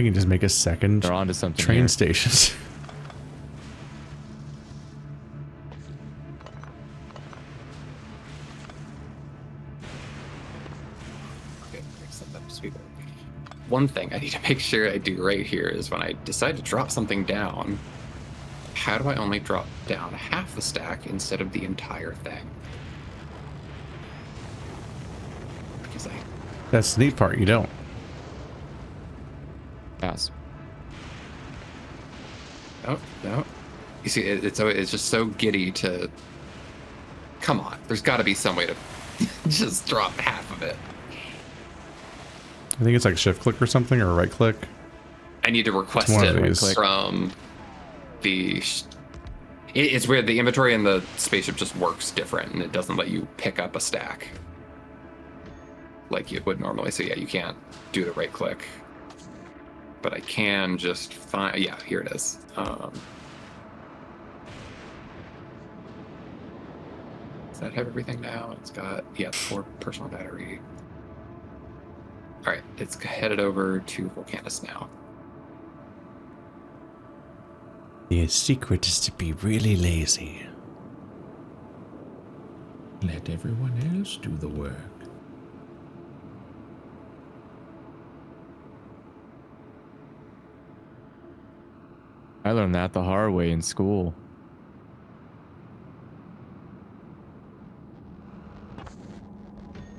can just make a second They're onto something train here. station. Okay, except that speaker. One thing I need to make sure I do right here is when I decide to drop something down, how do I only drop down half the stack instead of the entire thing? Because That's the neat part, you don't. Yes. oh no, you see, it's just so giddy to. Come on, there's got to be some way to just drop half of it. I think it's like shift click or something, or right click. I need to request It's one of it these. from the. It's weird. The inventory in the spaceship just works different, and it doesn't let you pick up a stack like you would normally. So yeah, you can't do the right click, but I can just find. Yeah, here it is. Does that have everything now? It's got 4 personal battery. All right, it's headed over to Vulcanus now. The secret is to be really lazy. Let everyone else do the work. I learned that the hard way in school.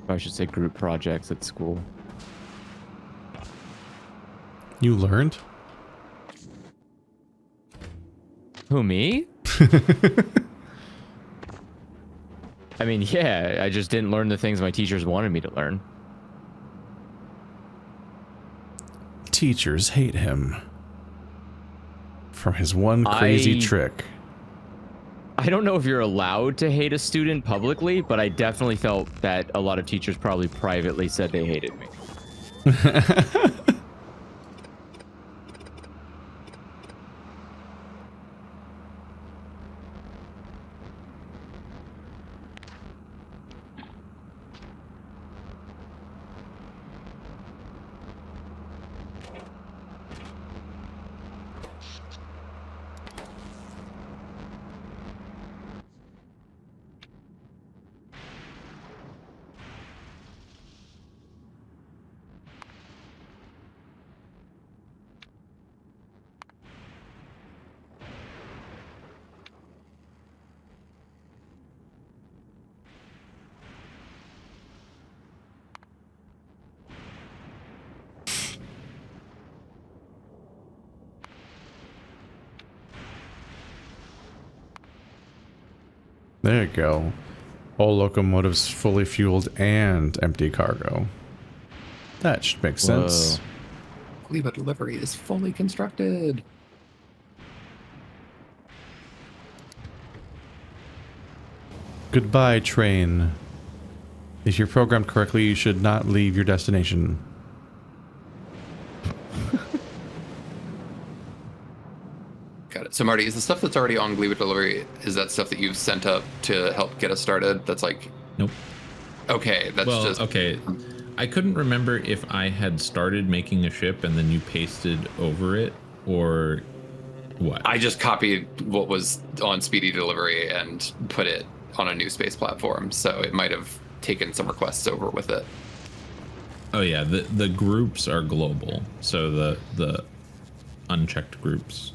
I should say group projects at school. You learned? Who, me? I mean, yeah, I just didn't learn the things my teachers wanted me to learn. Teachers hate him for his one crazy trick. I don't know if you're allowed to hate a student publicly, but I definitely felt that a lot of teachers probably privately said they hated me. There you go. All locomotives fully fueled and empty cargo. That should make sense. Gleba delivery is fully constructed. Goodbye, train. If you're programmed correctly, you should not leave your destination. Got it. So Marty, is the stuff that's already on Gleba delivery, is that stuff that you've sent up to help get us started? That's like, Nope. okay, that's Well, just okay. I couldn't remember if I had started making a ship and then you pasted over it or what. I just copied what was on Speedy Delivery and put it on a new space platform, so it might have taken some requests over with it. Oh yeah, the groups are global, so the unchecked groups.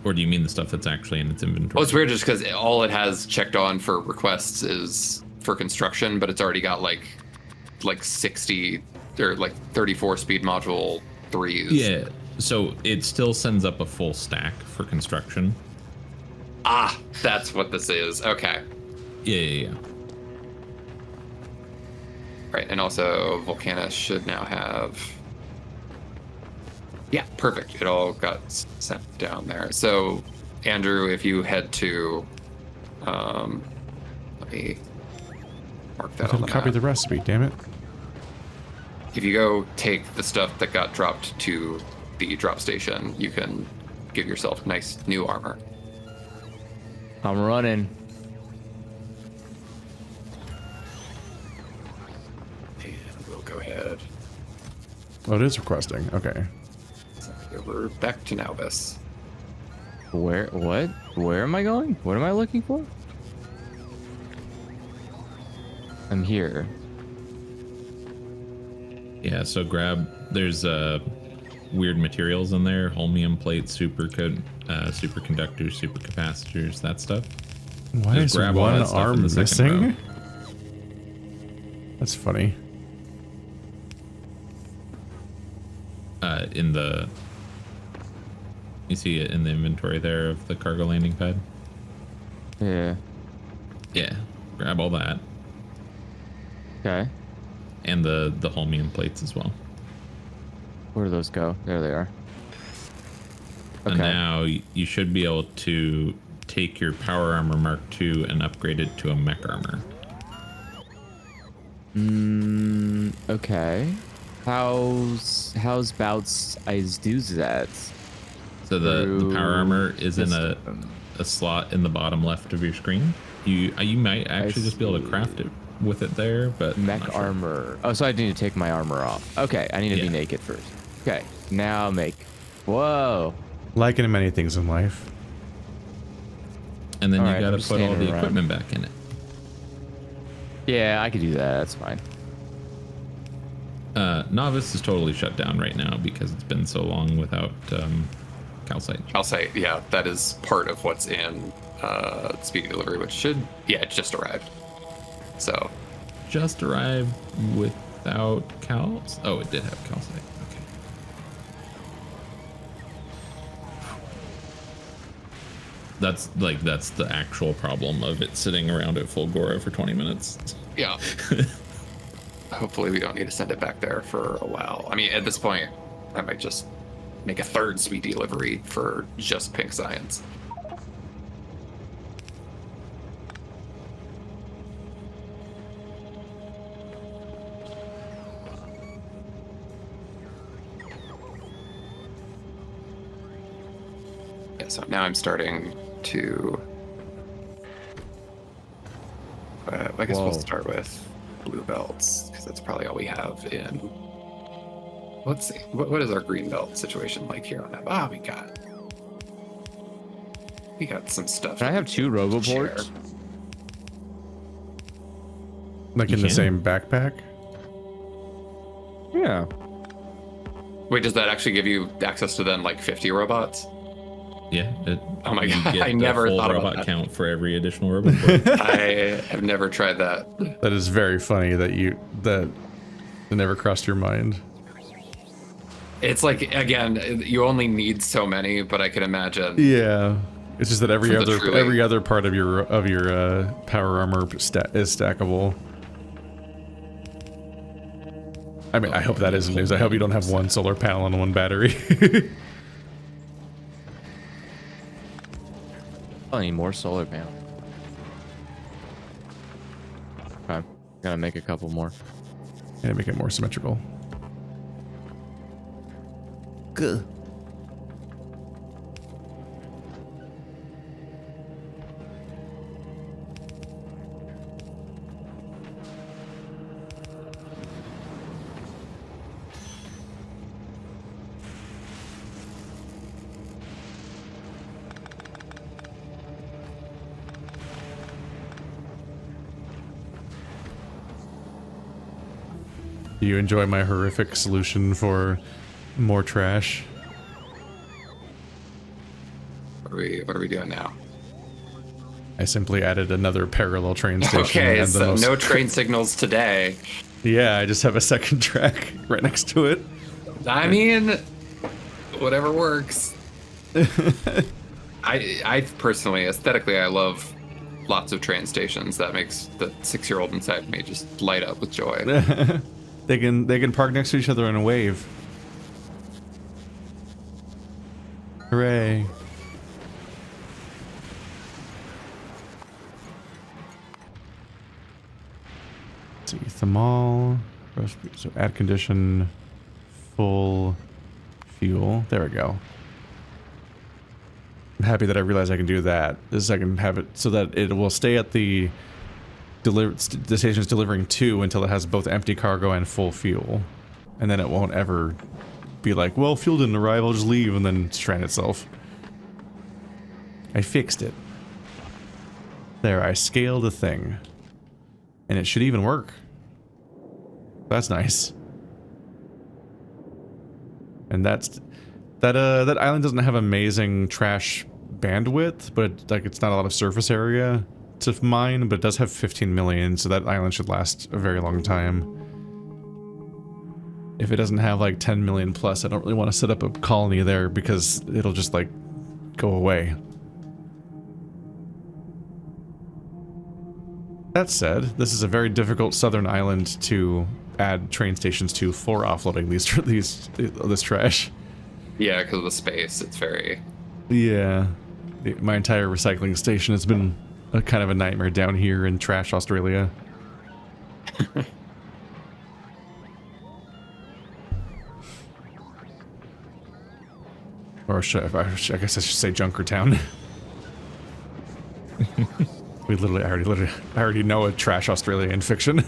Or do you mean the stuff that's actually in its inventory? Well, it's weird just because all it has checked on for requests is for construction, but it's already got like 60 or like 34 speed module 3s. Yeah, so it still sends up a full stack for construction. Ah, that's what this is. Okay. Yeah. Right, and also Vulcanus should now have... Yeah, perfect. It all got sent down there. So, Andrew, if you head to... let me mark that on the Copy map. the recipe, damn it. if you go take the stuff that got dropped to the drop station, you can give yourself nice new armor. I'm running. And we'll go ahead. Oh, it is requesting. Okay. So we're back to Naubis. Where? What? Where am I going? What am I looking for? I'm here. Yeah, so there's weird materials in there, holmium plates, superconductors, supercapacitors, that stuff. Why Just is grab all one that stuff in arm the second missing? That's funny. You see it in the inventory there of the cargo landing pad? Yeah. Yeah, grab all that. Okay. And the holmium plates as well. Where do those go? There they are. And now you should be able to take your power armor Mark II and upgrade it to a mech armor. Okay. How's bouts eyes do that? So the power armor is in a slot in the bottom left of your screen. You might actually just be able to craft it with it there, but mech armor. Oh, so I need to take my armor off. Okay, I need to be naked first. Okay, now make. Whoa. Like in many things in life. And then All you right, got I'm to just put all standing the around. equipment back in it. Yeah, I could do that. That's fine. Novice is totally shut down right now because it's been so long without calcite. Calcite, yeah, that is part of what's in speedy delivery, which should, it just arrived. So Just arrived without Oh, it did have calcite. Okay. That's the actual problem of it sitting around at Fulgora for 20 minutes. yeah. Hopefully we don't need to send it back there for a while. I mean, at this point, I might just make a third speed delivery for just pink science. Yeah, so now I'm starting to... I guess we'll start with blue belts, because that's probably all we have in... Let's see. What is our green belt situation like here on that? We got some stuff. Can I have 2 roboports? Share. Like You in the can. same backpack? Yeah. Wait, does that actually give you access to then like 50 robots? Yeah. Oh my you God, get I the never full thought about robot that. count for every additional robot. I have never tried that. That is very funny that it never crossed your mind. It's like, again, you only need so many, but I can imagine. Yeah. It's just that every For the truly- other part of your power armor is stackable. I mean, I hope that isn't news. I hope you don't have one solar panel and one battery. I need more solar panels. Okay. Gotta make a couple more. And make it more symmetrical. Good. Do you enjoy my horrific solution for more trash? What are we doing now? I simply added another parallel train station. Okay, and so no train signals today. Yeah, I just have a second track right next to it. I mean, whatever works. I personally, aesthetically, I love lots of train stations. That makes the 6-year-old inside me just light up with joy. They can park next to each other and wave. Hooray. Let's see them all. So add condition, full fuel. There we go. I'm happy that I realized I can do that. I can have it so that it will stay at the station is delivering to until it has both empty cargo and full fuel. And then it won't ever be like, well, fuel didn't arrive, I'll just leave, and then strand itself. I fixed it. There, I scaled a thing. And it should even work. That's nice. And that island doesn't have amazing trash bandwidth, but like it's not a lot of surface area to mine, but it does have 15 million, so that island should last a very long time. If it doesn't have like 10 million plus, I don't really want to set up a colony there because it'll just like go away. That said, this is a very difficult southern island to add train stations to for offloading this trash. Yeah, because of the space, it's very... Yeah. My entire recycling station has been a kind of a nightmare down here in trash Australia. Or I guess I should say Junkertown. I already know a trash Australian fiction.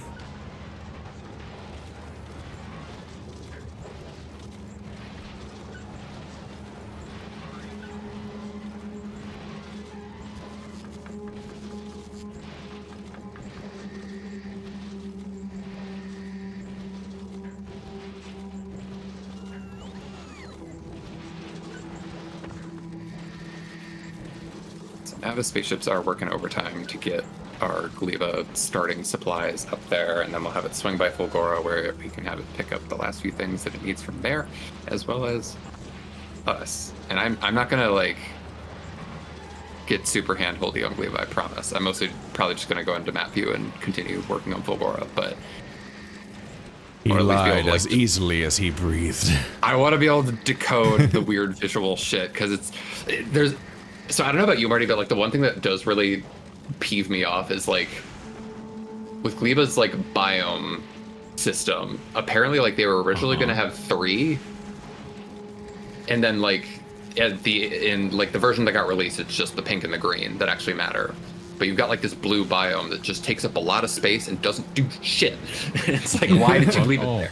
Now the spaceships are working overtime to get our Gleba starting supplies up there, and then we'll have it swing by Fulgora where we can have it pick up the last few things that it needs from there, as well as us. And I'm not gonna like get super hand-holdy on Gleba, I promise. I'm mostly probably just gonna go into map view and continue working on Fulgora, but he lied as easily as he breathed. I want to be able to decode the weird visual shit because there's. So I don't know about you, Marty, but like the one thing that does really peeve me off is like with Gleba's like biome system. Apparently, like they were originally going to have 3, and then like in the version that got released, it's just the pink and the green that actually matter. But you've got like this blue biome that just takes up a lot of space and doesn't do shit. It's like, why did you leave it there?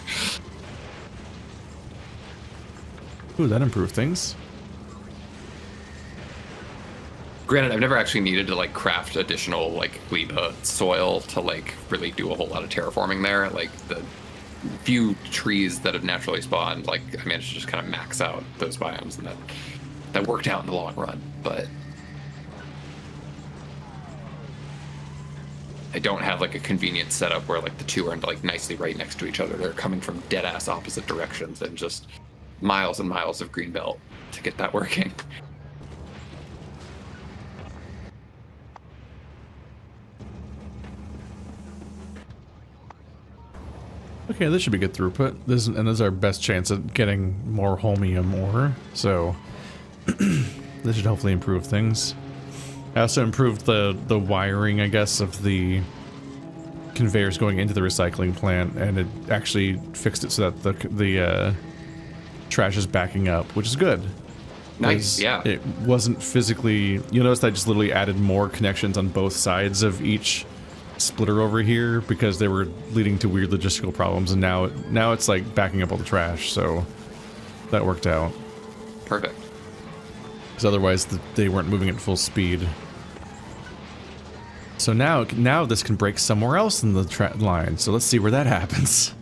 Ooh, that improved things. Granted, I've never actually needed to like craft additional like Gleba soil to like really do a whole lot of terraforming there. Like the few trees that have naturally spawned, like I managed to just kind of max out those biomes, and that worked out in the long run. But I don't have like a convenient setup where like the two are like nicely right next to each other. They're coming from dead ass opposite directions and just miles and miles of green belt to get that working. Okay, this should be good throughput. This is our best chance at getting more holmium ore, so this should hopefully improve things. I also improved the wiring, I guess, of the conveyors going into the recycling plant, and it actually fixed it so that the trash is backing up, which is good. Nice, yeah. It wasn't physically... You'll notice that I just literally added more connections on both sides of each splitter over here because they were leading to weird logistical problems, and now it's like backing up all the trash, so that worked out. Perfect. Because otherwise they weren't moving at full speed. So now this can break somewhere else in the line, so let's see where that happens.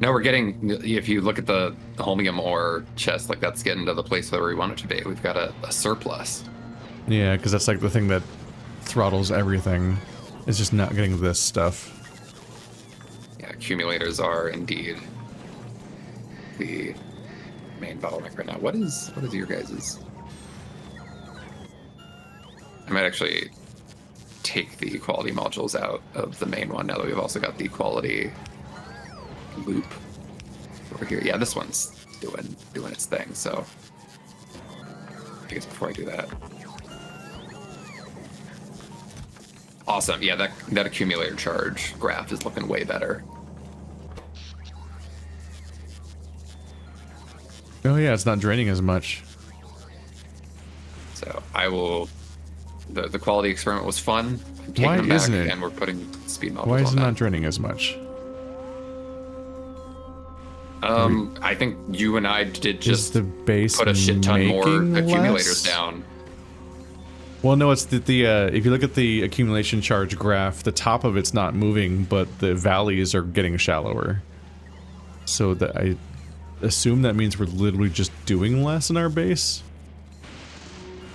No, we're getting, if you look at the holmium ore chest, like that's getting to the place where we want it to be. We've got a surplus. Yeah, because that's like the thing that throttles everything. It's just not getting this stuff. Yeah, accumulators are indeed the main bottleneck right now. What is your guys's? I might actually take the quality modules out of the main one now that we've also got the quality loop over here. Yeah, this one's doing its thing, so I guess before I do that, Awesome. Yeah, that accumulator charge graph is looking way better. Oh yeah, it's not draining as much. So I will. The quality experiment was fun. I'm taking Why them back, isn't it? and we're putting speed modules Why is on it not that. draining as much? I think you and I did Is just the base put a shit ton more making accumulators less? down. Well, no, it's the if you look at the accumulation charge graph, the top of it's not moving, but the valleys are getting shallower. So that I assume that means we're literally just doing less in our base.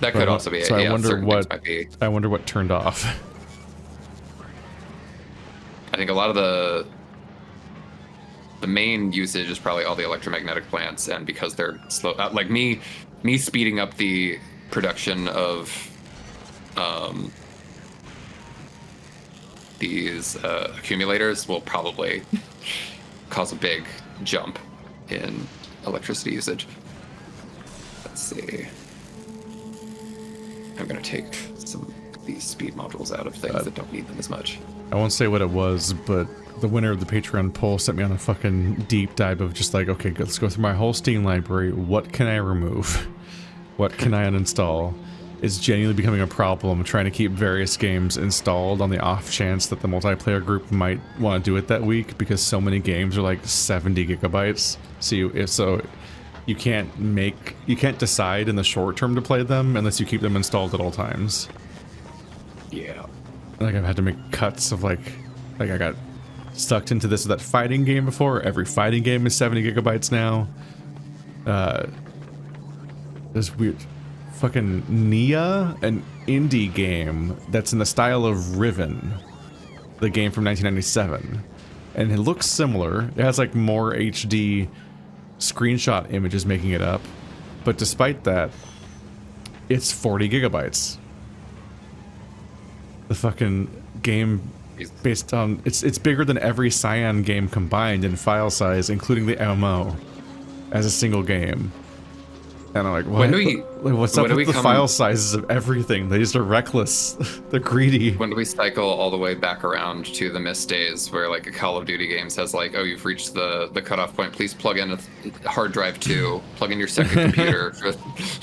That could also be it. So Yeah, I wonder certain what things might be. I wonder what turned off. I think a lot of the main usage is probably all the electromagnetic plants, and because they're slow, like me speeding up the production of these accumulators will probably cause a big jump in electricity usage. Let's see. I'm gonna take some of these speed modules out of things that don't need them as much. I won't say what it was, but the winner of the Patreon poll sent me on a fucking deep dive of just like, okay, let's go through my whole Steam library. What can I remove? What can I uninstall? It's genuinely becoming a problem trying to keep various games installed on the off chance that the multiplayer group might want to do it that week, because so many games are like 70 gigabytes. So you can't decide in the short term to play them unless you keep them installed at all times. Yeah. Like I've had to make cuts of like I got sucked into this or that fighting game before. Every fighting game is 70 gigabytes now. This weird fucking Nia, an indie game that's in the style of Riven, the game from 1997, and it looks similar. It has like more HD screenshot images making it up, but despite that, it's 40 gigabytes. The fucking game based on it's bigger than every Cyan game combined in file size, including the MMO, as a single game. And I'm like, what? What's up with the file sizes of everything? They just are reckless. They're greedy. When do we cycle all the way back around to the missed days where like a Call of Duty game says like, oh, you've reached the cutoff point, please plug in a hard drive 2, plug in your second computer for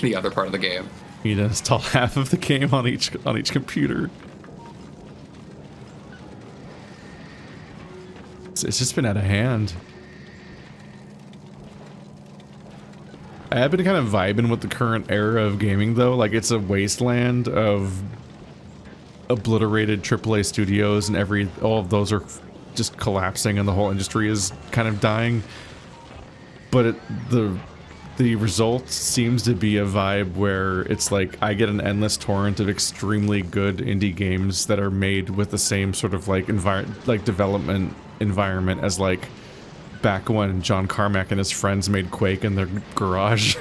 the other part of the game. You need to install half of the game on each computer. It's just been out of hand. I have been kind of vibing with the current era of gaming, though. Like, it's a wasteland of obliterated AAA studios, and all of those are just collapsing, and the whole industry is kind of dying. But the result seems to be a vibe where it's like I get an endless torrent of extremely good indie games that are made with the same sort of like development environment as like back when John Carmack and his friends made Quake in their garage.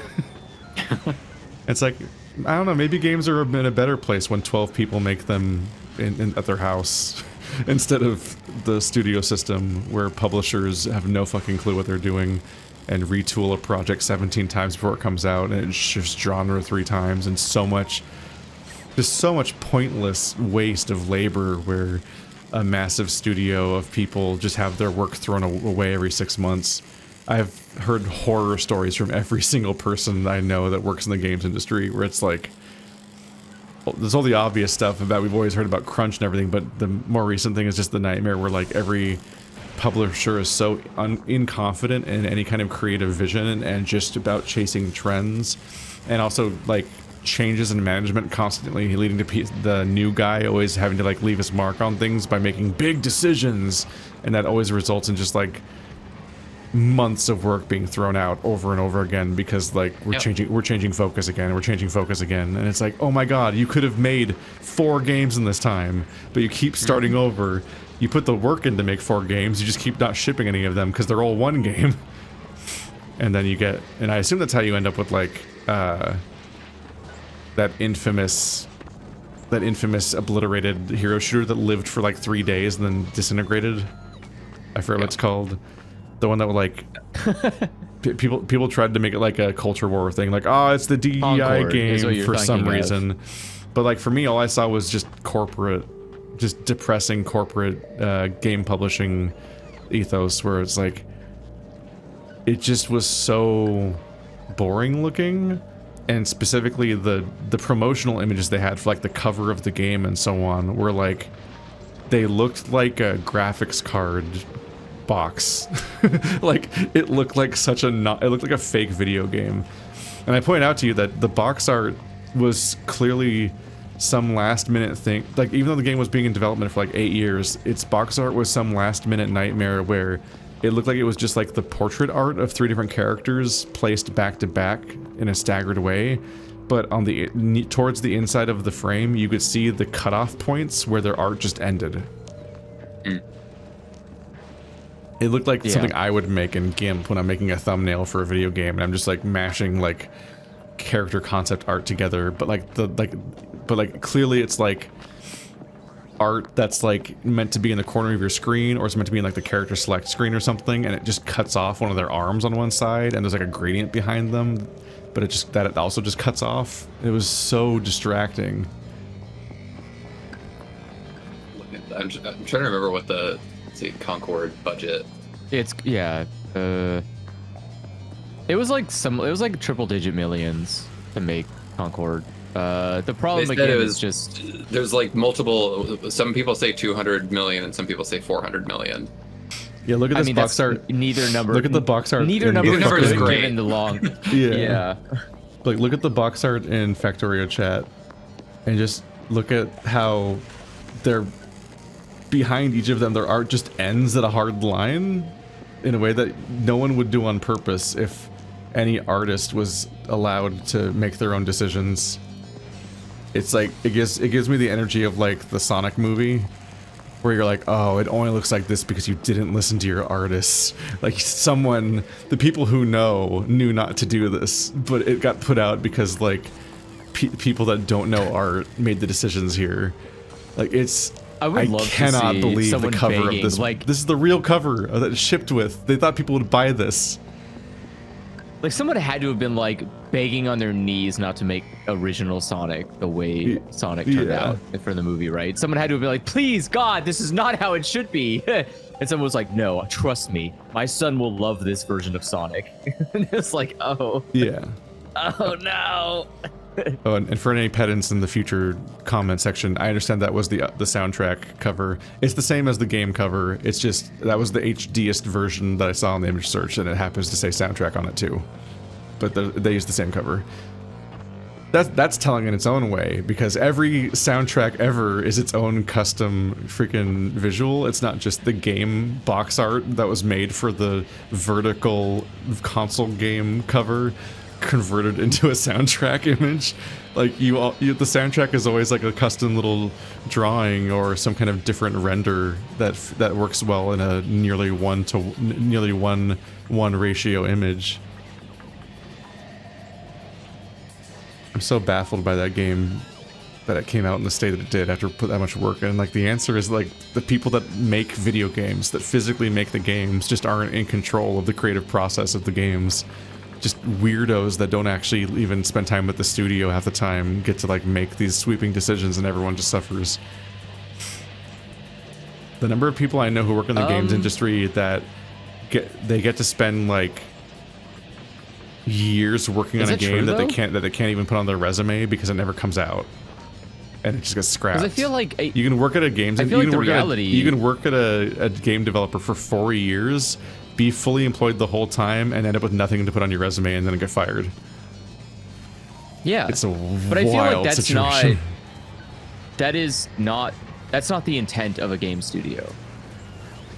It's like, I don't know, maybe games are in a better place when 12 people make them at their house instead of the studio system where publishers have no fucking clue what they're doing and retool a project 17 times before it comes out, and it's just genre 3 times, and so much pointless waste of labor where a massive studio of people just have their work thrown away every 6 months. I've heard horror stories from every single person I know that works in the games industry where it's like, well, there's all the obvious stuff about, we've always heard about crunch and everything, but the more recent thing is just the nightmare where like every publisher is so inconfident in any kind of creative vision and just about chasing trends, and also like changes in management constantly leading to the new guy always having to like leave his mark on things by making big decisions, and that always results in just like months of work being thrown out over and over again because like we're changing focus again, and it's like, oh my god, you could have made 4 games in this time, but you keep starting over. You put the work in to make 4 games, you just keep not shipping any of them because they're all one game. And then you get, and I assume that's how you end up with like that infamous obliterated hero shooter that lived for like 3 days and then disintegrated. I forget what it's called. The one that would like people tried to make it like a culture war thing, like, oh, it's the DEI game for some reason. But like for me, all I saw was just corporate just depressing corporate game publishing ethos where it's like it just was so boring looking, and specifically the promotional images they had for like the cover of the game and so on were like they looked like a graphics card box. Like it looked like it looked like a fake video game. And I point out to you that the box art was clearly some last minute thing. Like even though the game was being in development for like 8 years, its box art was some last minute nightmare where it looked like it was just like the portrait art of 3 different characters placed back to back in a staggered way. But on the towards the inside of the frame, you could see the cutoff points where their art just ended. It looked like something I would make in GIMP when I'm making a thumbnail for a video game, and I'm just like mashing like character concept art together. But like clearly it's like art that's like meant to be in the corner of your screen, or it's meant to be in like the character select screen or something, and it just cuts off one of their arms on one side, and there's like a gradient behind them, but it also just cuts off. It was so distracting. I'm trying to remember what the Concord budget. It was like triple digit millions to make Concord. The problem again is just there's like multiple. Some people say 200 million and some people say 400 million. Yeah, look at this box art. Neither number. Look at the box art. Neither number is great. Given the long. Yeah. Like look at the box art in Factorio chat, and just look at how they're behind each of them. Their art just ends at a hard line in a way that no one would do on purpose if any artist was allowed to make their own decisions. It's like it gives me the energy of like the Sonic movie, where you're like, oh, it only looks like this because you didn't listen to your artists. Like the people who knew not to do this, but it got put out because like people that don't know art made the decisions here. Like I cannot believe the cover of this. Like, this is the real cover that it's shipped with. They thought people would buy this. Like someone had to have been like begging on their knees not to make original Sonic the way Sonic turned out for the movie, right? Someone had to have been like, please God, this is not how it should be. And someone was like, no, trust me, my son will love this version of Sonic. And it's like, oh. Yeah. Oh no. Oh, and for any pedants in the future comment section, I understand that was the soundtrack cover. It's the same as the game cover. It's just that was the HDest version that I saw in the image search, and it happens to say soundtrack on it too. But they use the same cover. That's telling in its own way, because every soundtrack ever is its own custom freaking visual. It's not just the game box art that was made for the vertical console game cover converted into a soundtrack image. Like the soundtrack is always like a custom little drawing or some kind of different render that works well in a nearly 1:1 ratio image. I'm so baffled by that game that it came out in the state that it did after put that much work in. Like the answer is like the people that make video games, that physically make the games, just aren't in control of the creative process of the games. Just weirdos that don't actually even spend time with the studio half the time get to like make these sweeping decisions, and everyone just suffers. The number of people I know who work in the games industry that get to spend like years working on a game that they can't even put on their resume because it never comes out, and it just gets scrapped. Because I feel like you can work at a games. I feel like the reality. You can work at a game developer for 4 years, be fully employed the whole time, and end up with nothing to put on your resume, and then get fired. Yeah, it's a but I feel like that's situation. That's not the intent of a game studio.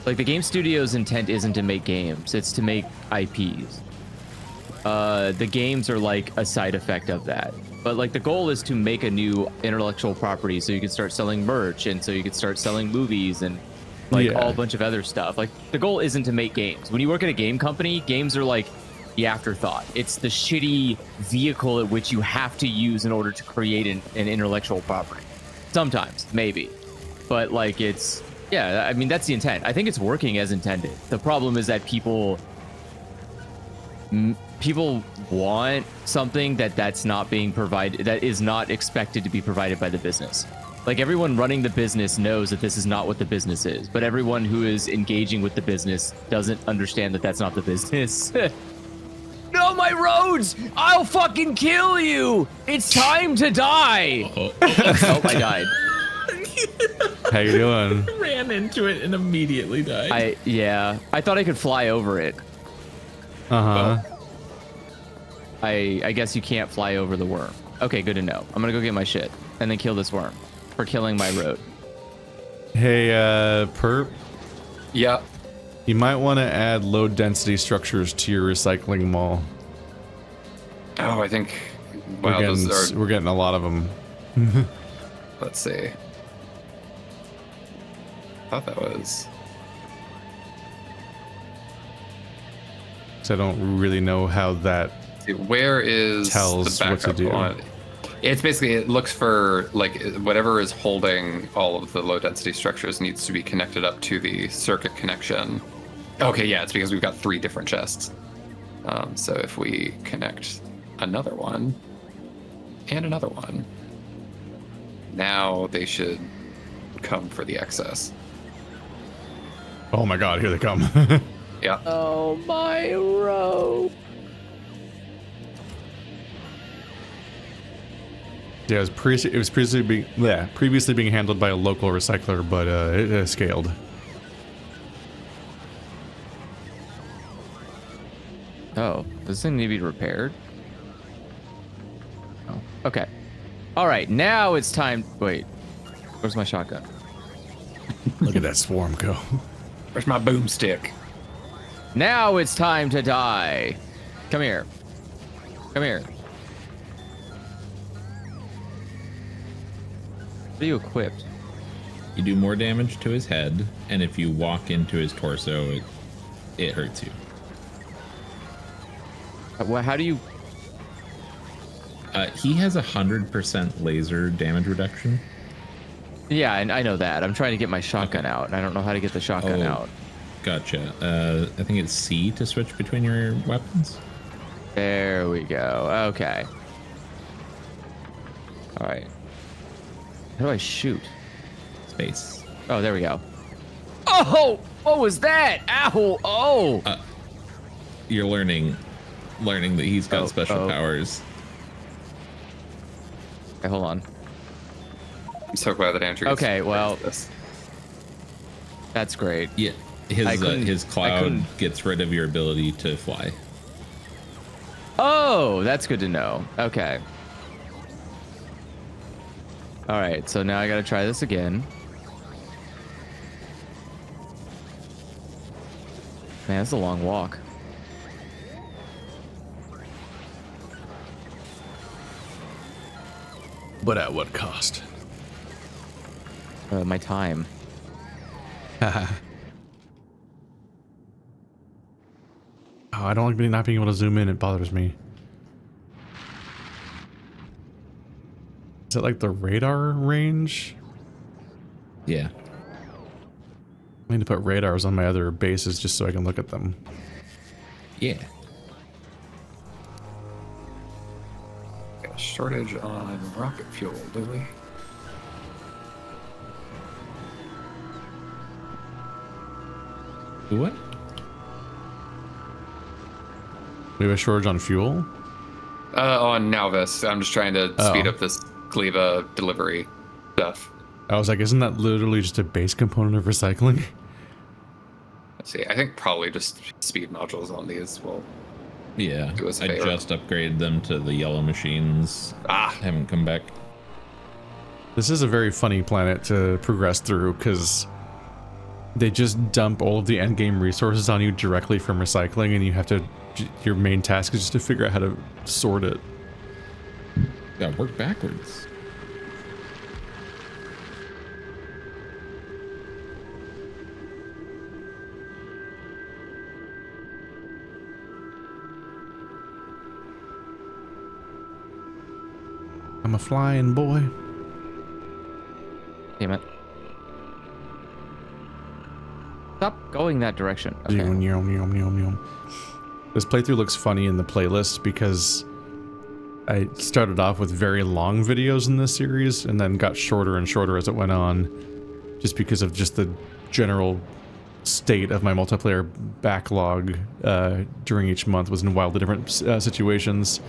Like the game studio's intent isn't to make games; it's to make IPs. The games are like a side effect of that. But like the goal is to make a new intellectual property so you can start selling merch, and so you can start selling movies and like all a bunch of other stuff. Like the goal isn't to make games. When you work at a game company, games are like the afterthought. It's the shitty vehicle at which you have to use in order to create an intellectual property. Sometimes, maybe. But like it's, I mean, that's the intent. I think it's working as intended. The problem is that people want something that's not being provided, that is not expected to be provided by the business. Like everyone running the business knows that this is not what the business is, but everyone who is engaging with the business doesn't understand that that's not the business. No, my roads! I'll fucking kill you! It's time to die! Oh, I died. How you doing? Ran into it and immediately died. I thought I could fly over it. Uh-huh. I guess you can't fly over the worm. Okay, good to know. I'm gonna go get my shit and then kill this worm for killing my road. Hey, Perp. Yeah. You might want to add low density structures to your recycling mall. Oh, I think. Wow, we're getting a lot of them. Let's see. I thought that was. So I don't really know how that Where is tells the what to backup do. on? It's basically, it looks for like whatever is holding all of the low density structures needs to be connected up to the circuit connection. Okay, yeah, it's because we've got 3 different chests. So if we connect another one and another one, now they should come for the excess. Oh my god, here they come. Yeah. Oh, my road. Yeah, it was previously being handled by a local recycler, but it scaled. Oh, does this thing need to be repaired? Oh, okay. All right, now it's time. Wait, where's my shotgun? Look at that swarm go. Where's my boomstick? Now it's time to die. Come here. Come here. What are you equipped? You do more damage to his head, and if you walk into his torso, it hurts you. Well, how do you? He has 100% laser damage reduction. Yeah, I know that. I'm trying to get my shotgun out, and I don't know how to get the shotgun out. Gotcha. I think it's C to switch between your weapons. There we go. Okay. All right. How do I shoot? Space. Oh, there we go. Oh, what was that? Ow! Oh. You're learning that he's got special powers. Okay, hold on. I'm so glad that Andrew. Okay, well, this. That's great. Yeah, his cloud gets rid of your ability to fly. Oh, that's good to know. Okay. All right, so now I gotta try this again. Man, it's a long walk. But at what cost? My time. Oh, I don't like not being able to zoom in. It bothers me. Is it like the radar range? Yeah. I need to put radars on my other bases just so I can look at them. Yeah. Got a shortage on rocket fuel, do we? What? We have a shortage on fuel? On Nalvis. I'm just trying to speed up this Cleva delivery stuff. I was like, isn't that literally just a base component of recycling? Let's see. I think probably just speed modules on these will. Yeah. Do us a I favor. just upgraded them to the yellow machines. Haven't come back. This is a very funny planet to progress through because they just dump all of the endgame resources on you directly from recycling, and you have to. Your main task is just to figure out how to sort it. Gotta work backwards. I'm a flying boy. Damn it. Stop going that direction. Okay. Yum, yum, yum, yum, yum. This playthrough looks funny in the playlist because I started off with very long videos in this series and then got shorter and shorter as it went on, just because of just the general state of my multiplayer backlog during each month was in wildly different situations.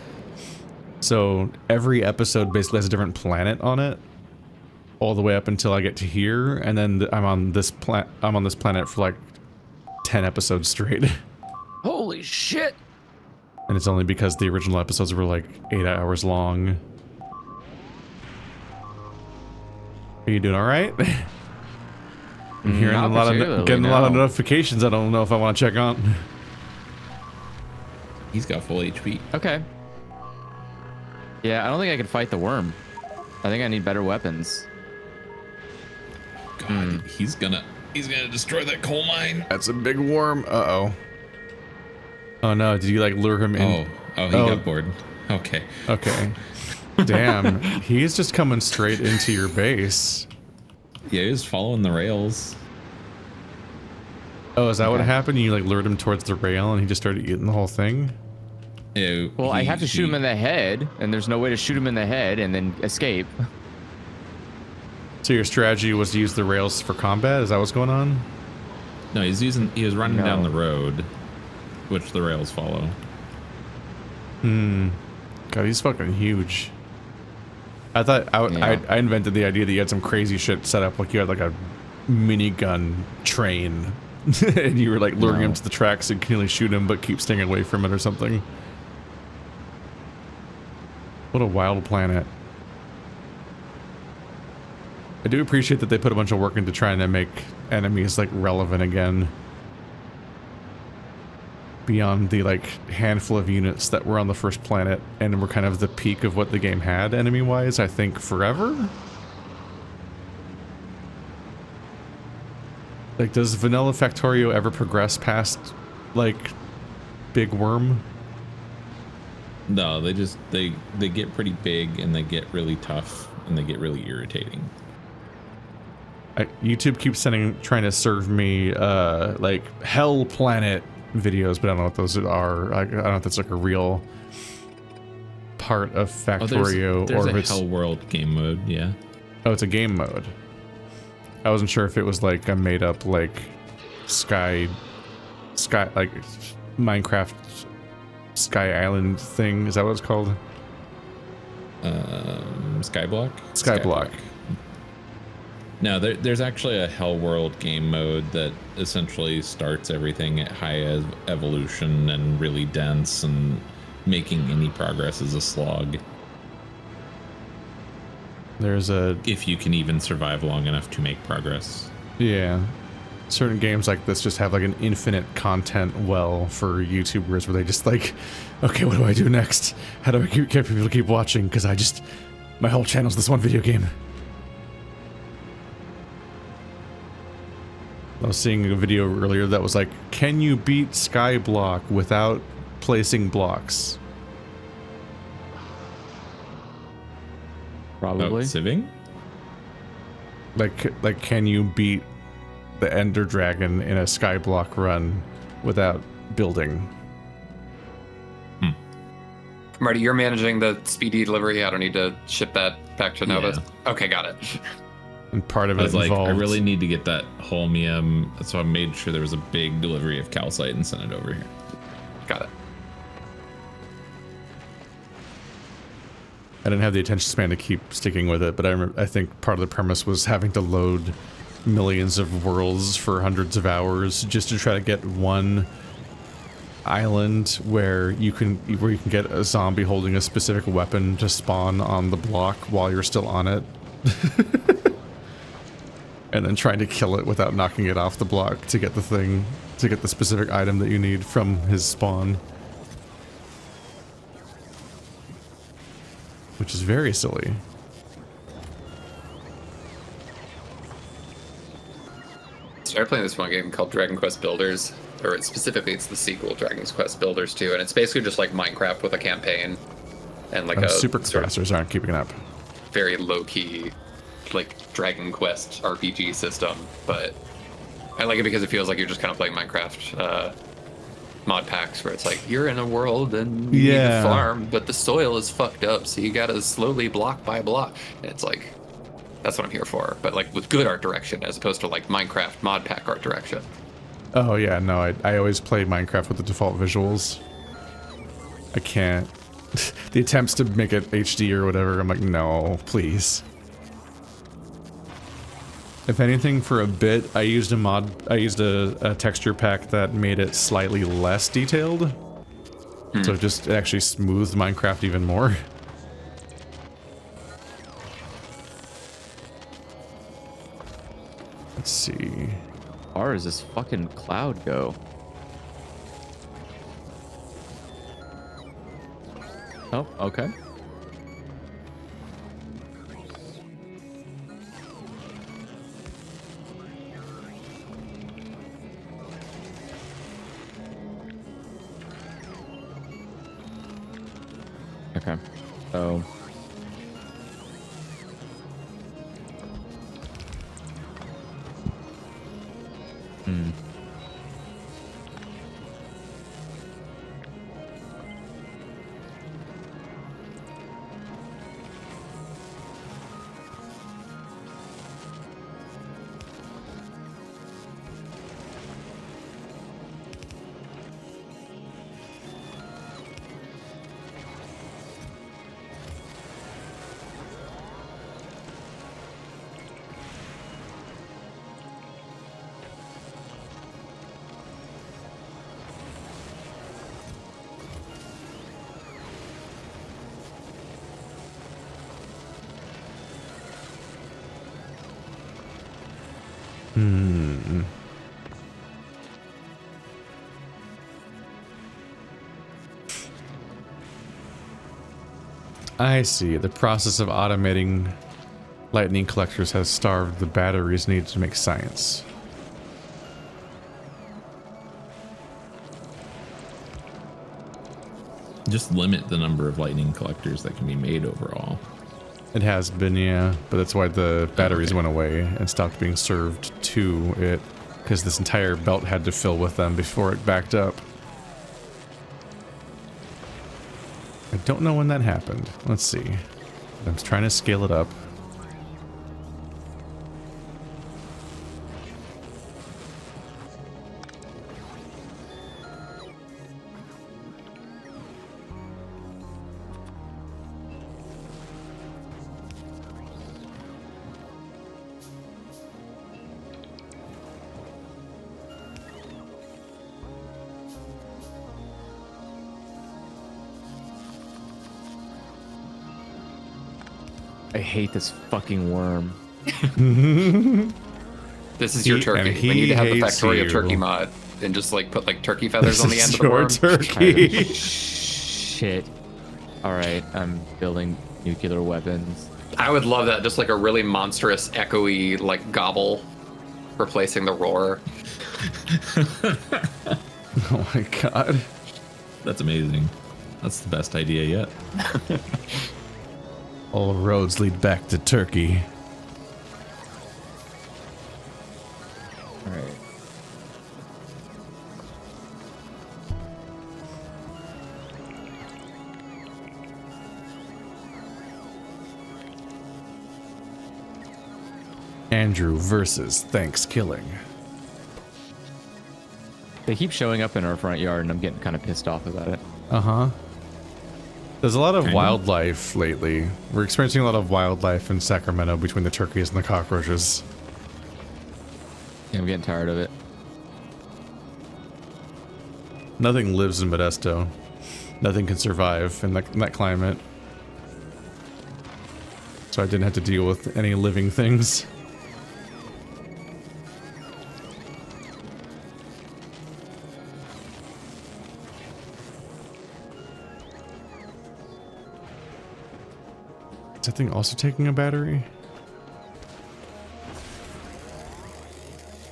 So every episode basically has a different planet on it, all the way up until I get to here, and then I'm on this planet for like 10 episodes straight. Holy shit! And it's only because the original episodes were like 8 hours long. Are you doing all right? I'm hearing a lot of getting a lot of notifications. I don't know if I want to check on. He's got full HP. Okay. Yeah, I don't think I can fight the worm. I think I need better weapons. God, he's gonna destroy that coal mine. That's a big worm. Uh-oh. Oh no, did you like lure him in? Oh, he got bored. Okay. Okay. Damn, he's just coming straight into your base. Yeah, he was following the rails. Oh, is that what happened? You like lured him towards the rail and he just started eating the whole thing? Yeah, well, I have to shoot him in the head, and there's no way to shoot him in the head and then escape. So your strategy was to use the rails for combat? Is that what's going on? No, he was running down the road, which the rails follow. God, he's fucking huge. I thought I invented the idea that you had some crazy shit set up, like you had like a minigun train, and you were like luring him to the tracks and continually shoot him, but keep staying away from it or something. What a wild planet. I do appreciate that they put a bunch of work into trying to make enemies like relevant again. Beyond the like handful of units that were on the first planet and were kind of the peak of what the game had enemy-wise, I think forever? Like, does vanilla Factorio ever progress past like Big Worm? No, they get pretty big and they get really tough and they get really irritating. YouTube keeps trying to serve me like Hell Planet videos, but I don't know what those are. I don't know if that's like a real part of Factorio there's or if a it's Hell World game mode. Yeah. Oh, it's a game mode. I wasn't sure if it was like a made up like sky like Minecraft Sky Island thing. Is that what it's called? Skyblock. Skyblock. No, there's actually a Hell World game mode that essentially starts everything at high evolution and really dense, and making any progress is a slog. If you can even survive long enough to make progress. Yeah. Certain games like this just have like an infinite content well for YouTubers where they just like, okay, what do I do next? How do I get people to keep watching? Because my whole channel's this one video game. I was seeing a video earlier that was like, can you beat Skyblock without placing blocks? Probably. Sieving? Like, can you beat the Ender Dragon in a Skyblock run without building? Marty, you're managing the speedy delivery. I don't need to ship that back to Nova. Yeah. Okay, got it. And part of it was like, I really need to get that holmium, so I made sure there was a big delivery of calcite and sent it over here. Got it. I didn't have the attention span to keep sticking with it, but I think part of the premise was having to load millions of worlds for hundreds of hours just to try to get one island where you can get a zombie holding a specific weapon to spawn on the block while you're still on it. And then trying to kill it without knocking it off the block to get the specific item that you need from his spawn. Which is very silly. I started playing this one game called Dragon Quest Builders, or specifically it's the sequel, Dragon Quest Builders 2, and it's basically just like Minecraft with a campaign and like a supercapacitors aren't keeping up. Very low-key, like Dragon Quest RPG system, but I like it because it feels like you're just kind of playing Minecraft. mod packs where it's like you're in a world and you need to farm, but the soil is fucked up, so you gotta slowly block by block. And it's like, that's what I'm here for. But like with good art direction as opposed to like Minecraft mod pack art direction. Oh yeah, no, I always play Minecraft with the default visuals. I can't. The attempts to make it HD or whatever, I'm like, no, please. If anything, for a bit, I used a texture pack that made it slightly less detailed. So it actually smoothed Minecraft even more. Let's see. How far does this fucking cloud go? Oh, okay. Okay, so I see. The process of automating lightning collectors has starved the batteries needed to make science. Just limit the number of lightning collectors that can be made overall. It has been, yeah, but that's why the batteries went away and stopped being served to it, because this entire belt had to fill with them before it backed up. I don't know when that happened. Let's see. I'm trying to scale it up. I hate this fucking worm. This is your turkey. We need to have the Factorio turkey mod and just like put like turkey feathers on the end of the worm. Turkey. Shit. Alright, I'm building nuclear weapons. I would love that. Just like a really monstrous, echoey, like gobble replacing the roar. Oh my god. That's amazing. That's the best idea yet. All roads lead back to Turkey. Alright. Andrew versus Thanksgiving. They keep showing up in our front yard and I'm getting kind of pissed off about it. Uh-huh. There's a lot of Kinda. wildlife lately. We're experiencing a lot of wildlife in Sacramento between the turkeys and the cockroaches. Yeah, I'm getting tired of it. Nothing lives in Modesto. Nothing can survive in that climate. So I didn't have to deal with any living things. Is that thing also taking a battery?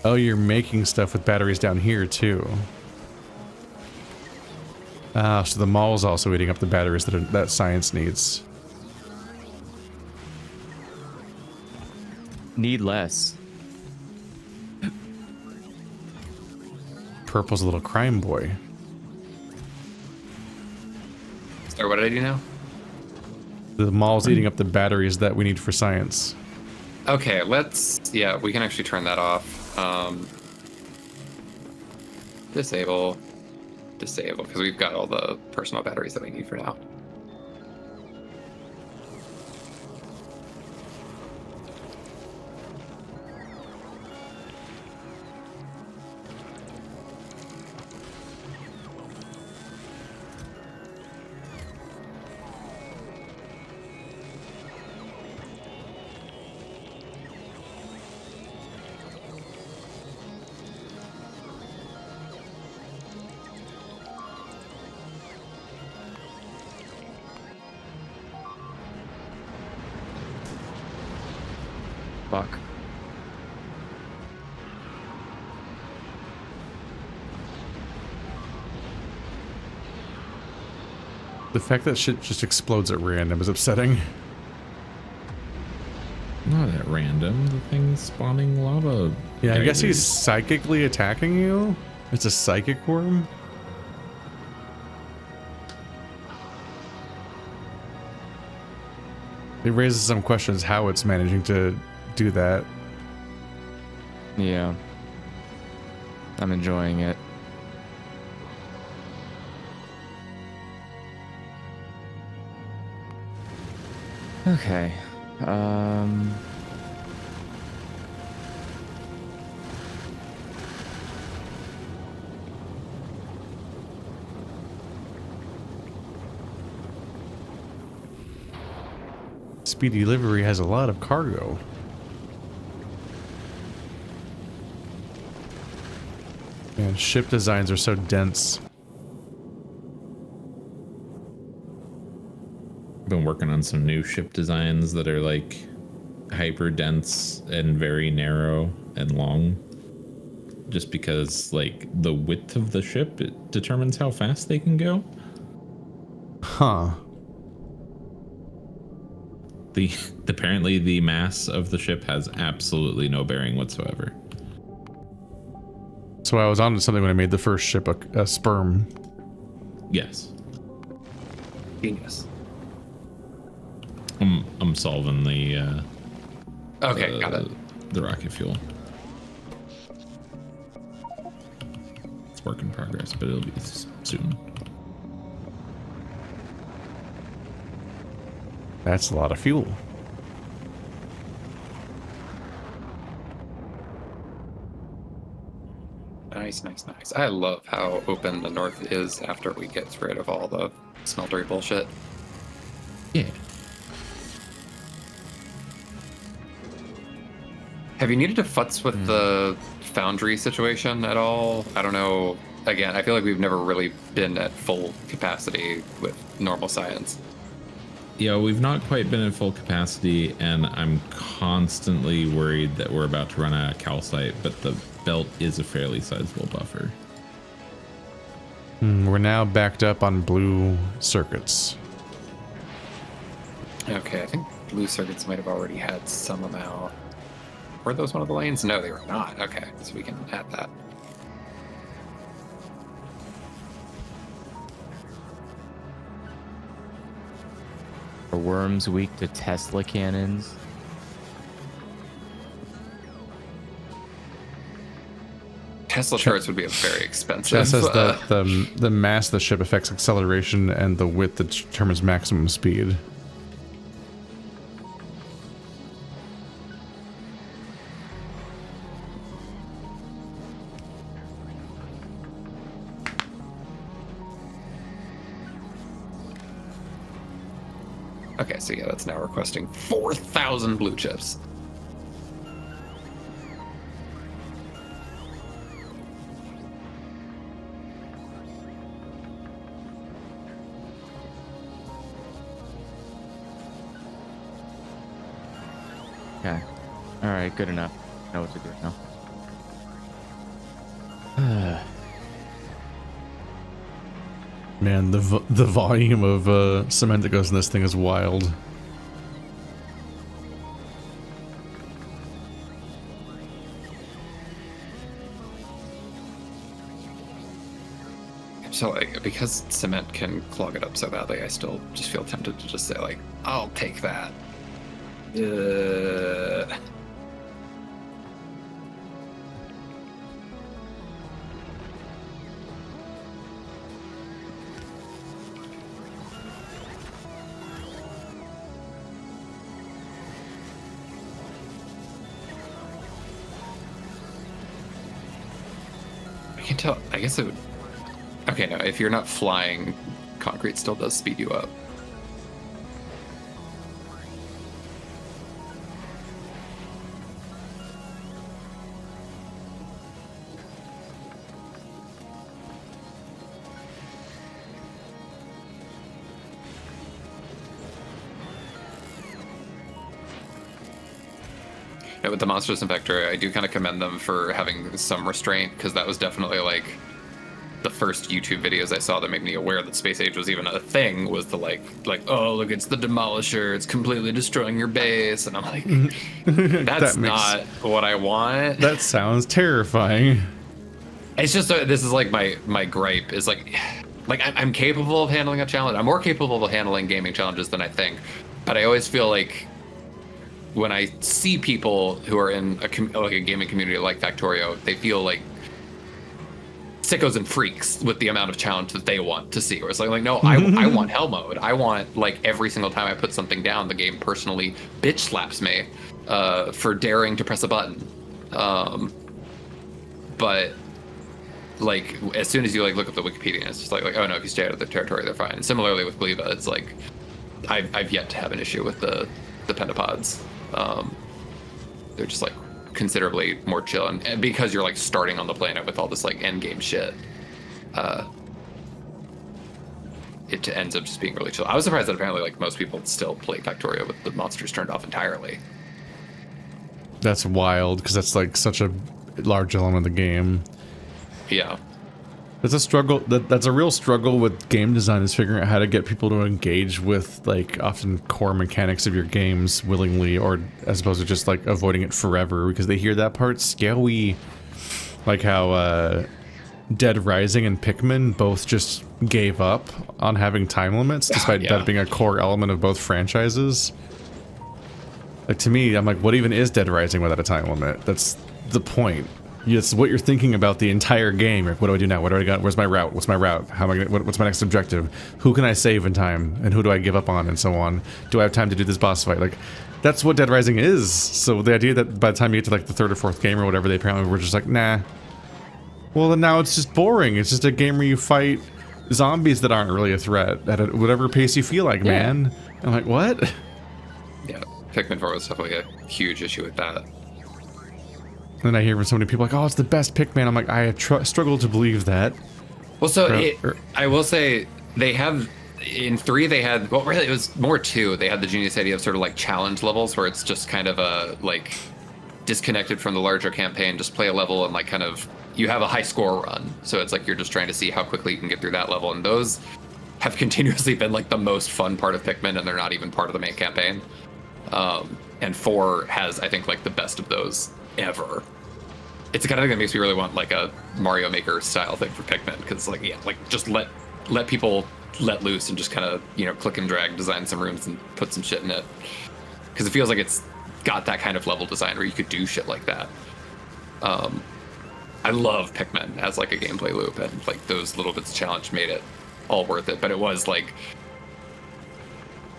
Oh, you're making stuff with batteries down here too. Ah, so the mall's also eating up the batteries that science needs. Need less. Purple's a little crime boy. Sorry, what did I do now? The mall's eating up the batteries that we need for science. Okay, yeah, we can actually turn that off. Disable, because we've got all the personal batteries that we need for now. Fuck. The fact that shit just explodes at random is upsetting. Not at random. The thing's spawning lava. Yeah, I guess he's geysers. psychically attacking you. It's a psychic worm. It raises some questions how it's managing to do that. Yeah. I'm enjoying it. Okay. Speedy Delivery has a lot of cargo. Man, ship designs are so dense. Been working on some new ship designs that are like hyper dense and very narrow and long. Just because like the width of the ship, it determines how fast they can go. Huh. Apparently the mass of the ship has absolutely no bearing whatsoever. So I was onto something when I made the first ship a sperm. Yes. Genius. I'm solving the Okay, got it. the rocket fuel. It's work in progress, but it'll be soon. That's a lot of fuel. Nice. I love how open the north is after we get rid of all the smeltery bullshit. Yeah. Have you needed to futz with the foundry situation at all? I don't know. Again, I feel like we've never really been at full capacity with normal science. Yeah, we've not quite been at full capacity, and I'm constantly worried that we're about to run out of calcite, but the belt is a fairly sizable buffer. We're now backed up on blue circuits. Okay, I think blue circuits might have already had some amount. Were those one of the lanes? No, they were not. Okay, so we can add that. Are worms weak to Tesla cannons? Tesla turrets would be very expensive. That says that the mass of the ship affects acceleration and the width that determines maximum speed. Okay, so yeah, that's now requesting 4,000 blue chips. Okay. Alright, good enough. Know what to do now. Man, the volume of cement that goes in this thing is wild. So like, because cement can clog it up so badly, I still just feel tempted to just say like, I'll take that. I can tell. I guess it would. Okay, no. If you're not flying, concrete still does speed you up. Yeah, with the monsters in Factorio, I do kind of commend them for having some restraint, because that was definitely like the first YouTube videos I saw that made me aware that space age was even a thing. Was the like, oh look, it's the Demolisher, it's completely destroying your base, and I'm like, that's not what I want. That sounds terrifying. It's just this is like my gripe is like I'm capable of handling a challenge. I'm more capable of handling gaming challenges than I think, but I always feel like when I see people who are in a gaming community like Factorio, they feel like sickos and freaks with the amount of challenge that they want to see. Where it's like no, I want hell mode. I want like every single time I put something down, the game personally bitch slaps me for daring to press a button. But like as soon as you like look up the Wikipedia, it's just like oh no, if you stay out of the territory, they're fine. And similarly with Gleva, it's like I've yet to have an issue with the pentapods. They're just like considerably more chill, and because you're like starting on the planet with all this like end game shit, it ends up just being really chill. I was surprised that apparently like most people still play Factorio with the monsters turned off entirely. That's wild, because that's like such a large element of the game. Yeah. It's a struggle. That's a real struggle with game design, is figuring out how to get people to engage with like often core mechanics of your games willingly, or as opposed to just like avoiding it forever because they hear that part scary. Like how Dead Rising and Pikmin both just gave up on having time limits, despite that being a core element of both franchises. Like to me, I'm like, what even is Dead Rising without a time limit? That's the point. It's what you're thinking about the entire game. Like, what do I do now? What do I got? Where's my route? What's my route? How am I gonna, what's my next objective? Who can I save in time? And who do I give up on? And so on. Do I have time to do this boss fight? Like, that's what Dead Rising is. So the idea that by the time you get to like the third or fourth game or whatever, they apparently were just like, nah. Well, then now it's just boring. It's just a game where you fight zombies that aren't really a threat at whatever pace you feel like, man. I'm like, what? Yeah, Pikmin 4 was definitely a huge issue with that. And I hear from so many people like, oh, it's the best Pikmin. I'm like, I have struggled to believe that. Well, so I will say they have, in 3 they had, well really it was more 2, they had the genius idea of sort of like challenge levels where it's just kind of a like disconnected from the larger campaign, just play a level and like kind of, you have a high score run. So it's like you're just trying to see how quickly you can get through that level. And those have continuously been like the most fun part of Pikmin, and they're not even part of the main campaign. And 4 has, I think, like the best of those ever. It's the kind of thing that makes me really want like a Mario Maker style thing for Pikmin, because like just let people let loose and just kind of click and drag, design some rooms and put some shit in it, because it feels like it's got that kind of level design where you could do shit like that. I love Pikmin as like a gameplay loop, and like those little bits of challenge made it all worth it. But it was like,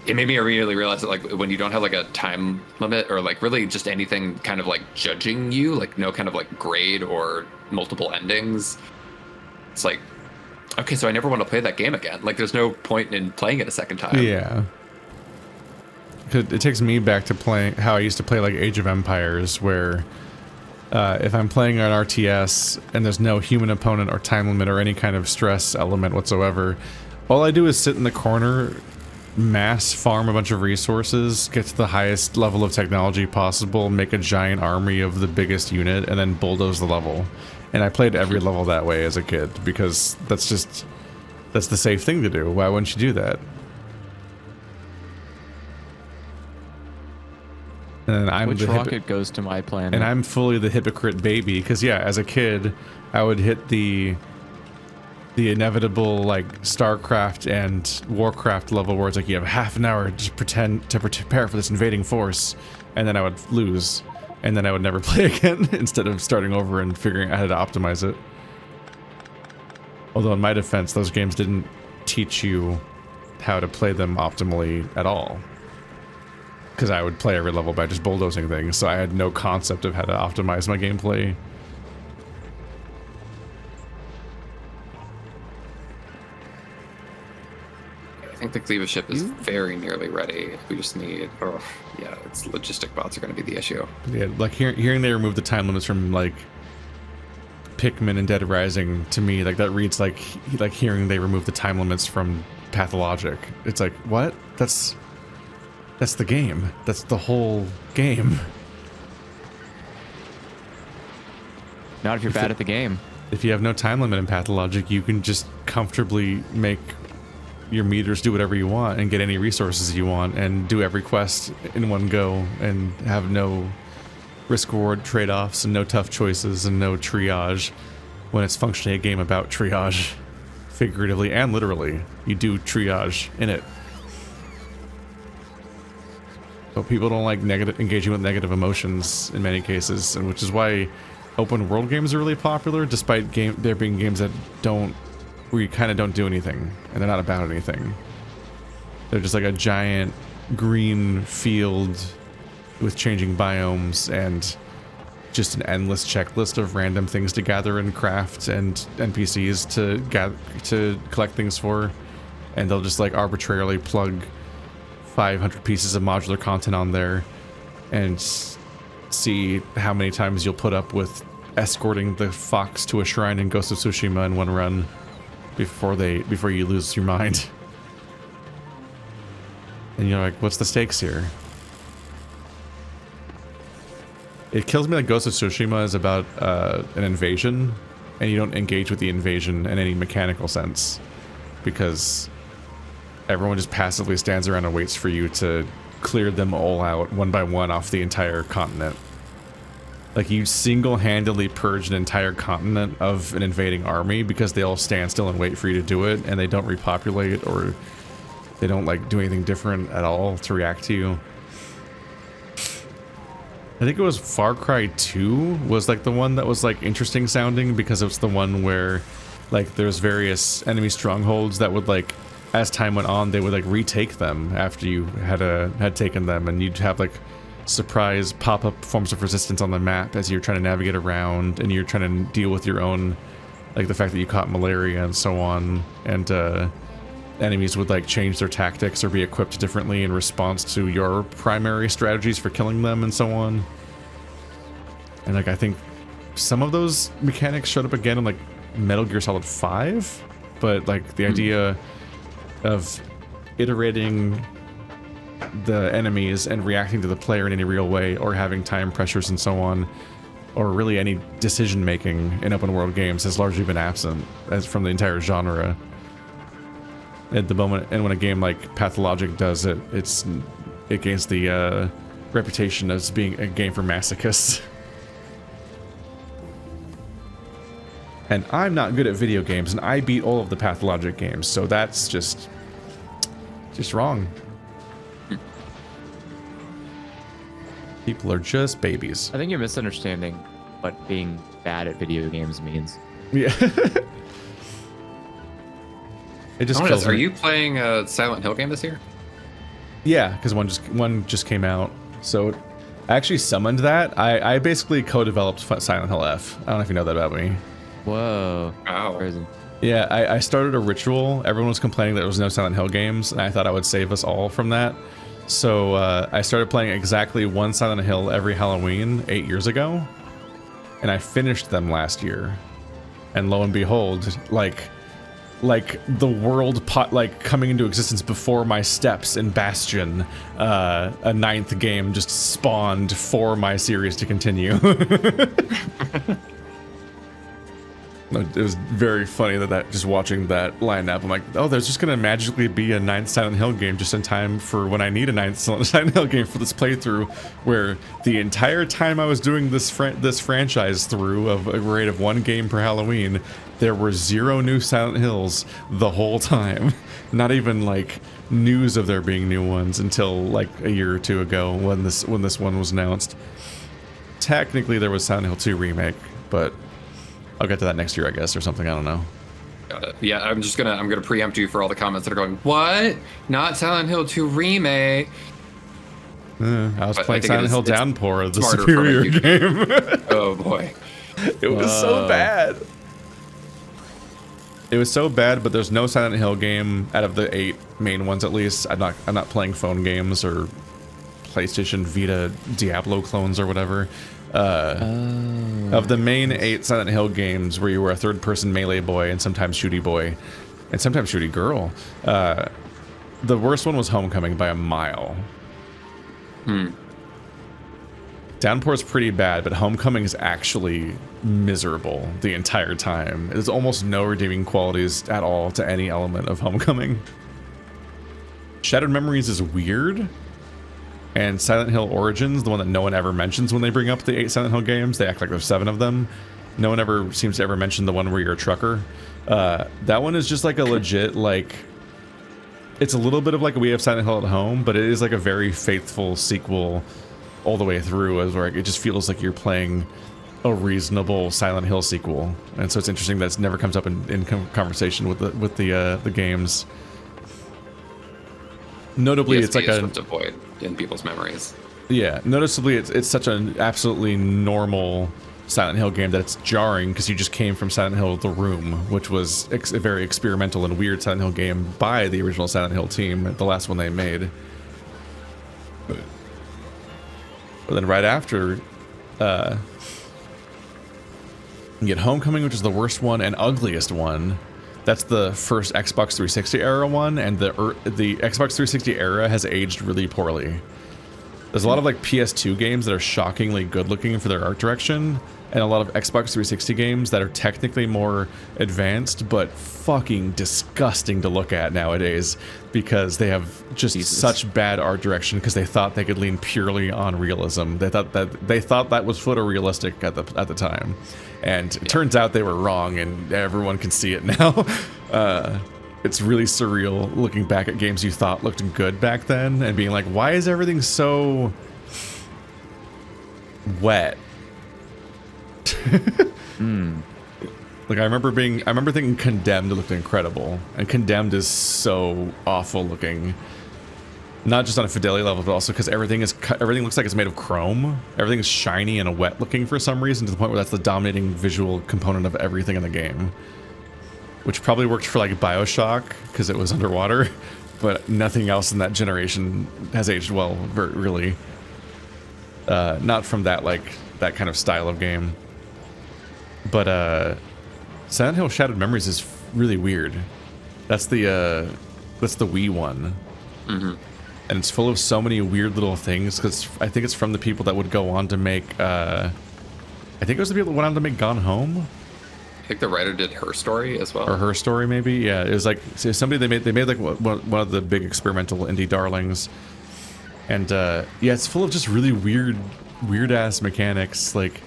it made me really realize that like when you don't have like a time limit or like really just anything kind of like judging you, like no kind of like grade or multiple endings, it's like, okay, so I never want to play that game again. Like there's no point in playing it a second time. Yeah. It takes me back to playing how I used to play like Age of Empires, where if I'm playing an RTS and there's no human opponent or time limit or any kind of stress element whatsoever, all I do is sit in the corner, mass farm a bunch of resources, get to the highest level of technology possible, make a giant army of the biggest unit, and then bulldoze the level. And I played every level that way as a kid, because that's the safe thing to do. Why wouldn't you do that? And I'm Which rocket goes to my planet? And I'm fully the hypocrite baby, because yeah, as a kid, I would hit the the inevitable like StarCraft and Warcraft level where it's like you have half an hour to prepare for this invading force, and then I would lose, and then I would never play again instead of starting over and figuring out how to optimize it. Although in my defense, those games didn't teach you how to play them optimally at all. Because I would play every level by just bulldozing things, so I had no concept of how to optimize my gameplay. I think the cleavage ship is very nearly ready. We just need, oh yeah, it's logistic bots are going to be the issue. Yeah, like hearing they removed the time limits from like Pikmin and Dead Rising, to me, like that reads like hearing they removed the time limits from Pathologic. It's like, what? That's the game. That's the whole game. Not if you're bad at the game. If you have no time limit in Pathologic, you can just comfortably make your meters do whatever you want and get any resources you want and do every quest in one go and have no risk-reward trade-offs and no tough choices and no triage when it's functionally a game about triage. Figuratively and literally, you do triage in it. So people don't like engaging with negative emotions in many cases, and which is why open world games are really popular, despite there being games that where you kind of don't do anything, and they're not about anything. They're just like a giant green field with changing biomes and just an endless checklist of random things to gather and craft and NPCs to collect things for, and they'll just like arbitrarily plug 500 pieces of modular content on there and see how many times you'll put up with escorting the fox to a shrine in Ghost of Tsushima in one run before you lose your mind. And you're like, what's the stakes here? It kills me that Ghost of Tsushima is about an invasion, and you don't engage with the invasion in any mechanical sense, because everyone just passively stands around and waits for you to clear them all out one by one off the entire continent. Like, you single-handedly purge an entire continent of an invading army because they all stand still and wait for you to do it, and they don't repopulate, or they don't, like, do anything different at all to react to you. I think it was Far Cry 2 was, like, the one that was, like, interesting sounding, because it was the one where, like, there's various enemy strongholds that would, like, as time went on, they would, like, retake them after you had taken them, and you'd have, like, surprise pop-up forms of resistance on the map as you're trying to navigate around, and you're trying to deal with your own, like, the fact that you caught malaria and so on, and enemies would like change their tactics or be equipped differently in response to your primary strategies for killing them and so on. And like, I think some of those mechanics showed up again in like Metal Gear Solid 5, but like the idea of iterating the enemies and reacting to the player in any real way, or having time pressures and so on, or really any decision making in open world games has largely been absent from the entire genre at the moment. And when a game like Pathologic does it, it gains the reputation as being a game for masochists. And I'm not good at video games, and I beat all of the Pathologic games, so that's just wrong. People are just babies. I think you're misunderstanding what being bad at video games means. Yeah. It just kills me. Are you playing a Silent Hill game this year? Yeah, because one just came out. So I actually summoned that. I basically co-developed Silent Hill F. I don't know if you know that about me. Whoa. Wow. Crazy. Yeah, I started a ritual. Everyone was complaining that there was no Silent Hill games, and I thought I would save us all from that. So I started playing exactly one Silent Hill every Halloween 8 years ago, and I finished them last year. And lo and behold, like the world coming into existence before my steps in Bastion, a 9th game just spawned for my series to continue. It was very funny that just watching that lineup, I'm like, oh, there's just gonna magically be a 9th Silent Hill game just in time for when I need a 9th Silent Hill game for this playthrough, where the entire time I was doing this franchise through of a rate of 1 game per Halloween, there were 0 new Silent Hills the whole time. Not even like news of there being new ones until like a year or 2 ago when this one was announced. Technically there was Silent Hill 2 remake, but I'll get to that next year, I guess, or something. I don't know. Got it. Yeah, I'm gonna preempt you for all the comments that are going, what? Not Silent Hill 2 remake? I was playing Silent Hill Downpour, the smarter superior game. Oh boy. It was so bad. It was so bad, but there's no Silent Hill game out of the 8 main ones, at least. I'm not playing phone games or PlayStation Vita Diablo clones or whatever. Of the main 8 Silent Hill games where you were a third-person melee boy and sometimes shooty boy and sometimes shooty girl, the worst one was Homecoming by a mile. Downpour's pretty bad, but Homecoming is actually miserable the entire time. There's almost no redeeming qualities at all to any element of Homecoming. Shattered Memories is weird. And Silent Hill Origins, the one that no one ever mentions when they bring up the 8 Silent Hill games, they act like there's 7 of them. No one ever seems to ever mention the one where you're a trucker. That one is just like a legit, like... It's a little bit of like a We Have Silent Hill at Home, but it is like a very faithful sequel all the way through, as where it just feels like you're playing a reasonable Silent Hill sequel. And so it's interesting that it never comes up in conversation with the games. Notably, it's like a void in people's memories. Yeah, noticeably, it's such an absolutely normal Silent Hill game that it's jarring because you just came from Silent Hill: The Room, which was a very experimental and weird Silent Hill game by the original Silent Hill team, the last one they made. But then right after, you get Homecoming, which is the worst one and ugliest one. That's the first Xbox 360 era one, and the Xbox 360 era has aged really poorly. There's a lot of like PS2 games that are shockingly good looking for their art direction, and a lot of Xbox 360 games that are technically more advanced, but fucking disgusting to look at nowadays because they have just such bad art direction because they thought they could lean purely on realism. They thought that was photorealistic at the time. And it turns out they were wrong, and everyone can see it now. It's really surreal looking back at games you thought looked good back then and being like, why is everything so wet? Like I remember thinking Condemned looked incredible, and Condemned is so awful looking. Not just on a fidelity level, but also because everything looks like it's made of chrome. Everything is shiny and wet looking for some reason, to the point where that's the dominating visual component of everything in the game. Which probably worked for like BioShock because it was underwater, but nothing else in that generation has aged well, really. Not from that kind of style of game. But Silent Hill Shattered Memories is really weird. That's the Wii one. And it's full of so many weird little things, because I think it's from the people that would go on to make, I think it was the people that went on to make Gone Home? I think the writer did Her Story as well. Or Her Story, maybe? Yeah, it was like, so somebody they made like one of the big experimental indie darlings. And, yeah, it's full of just really weird-ass mechanics, like,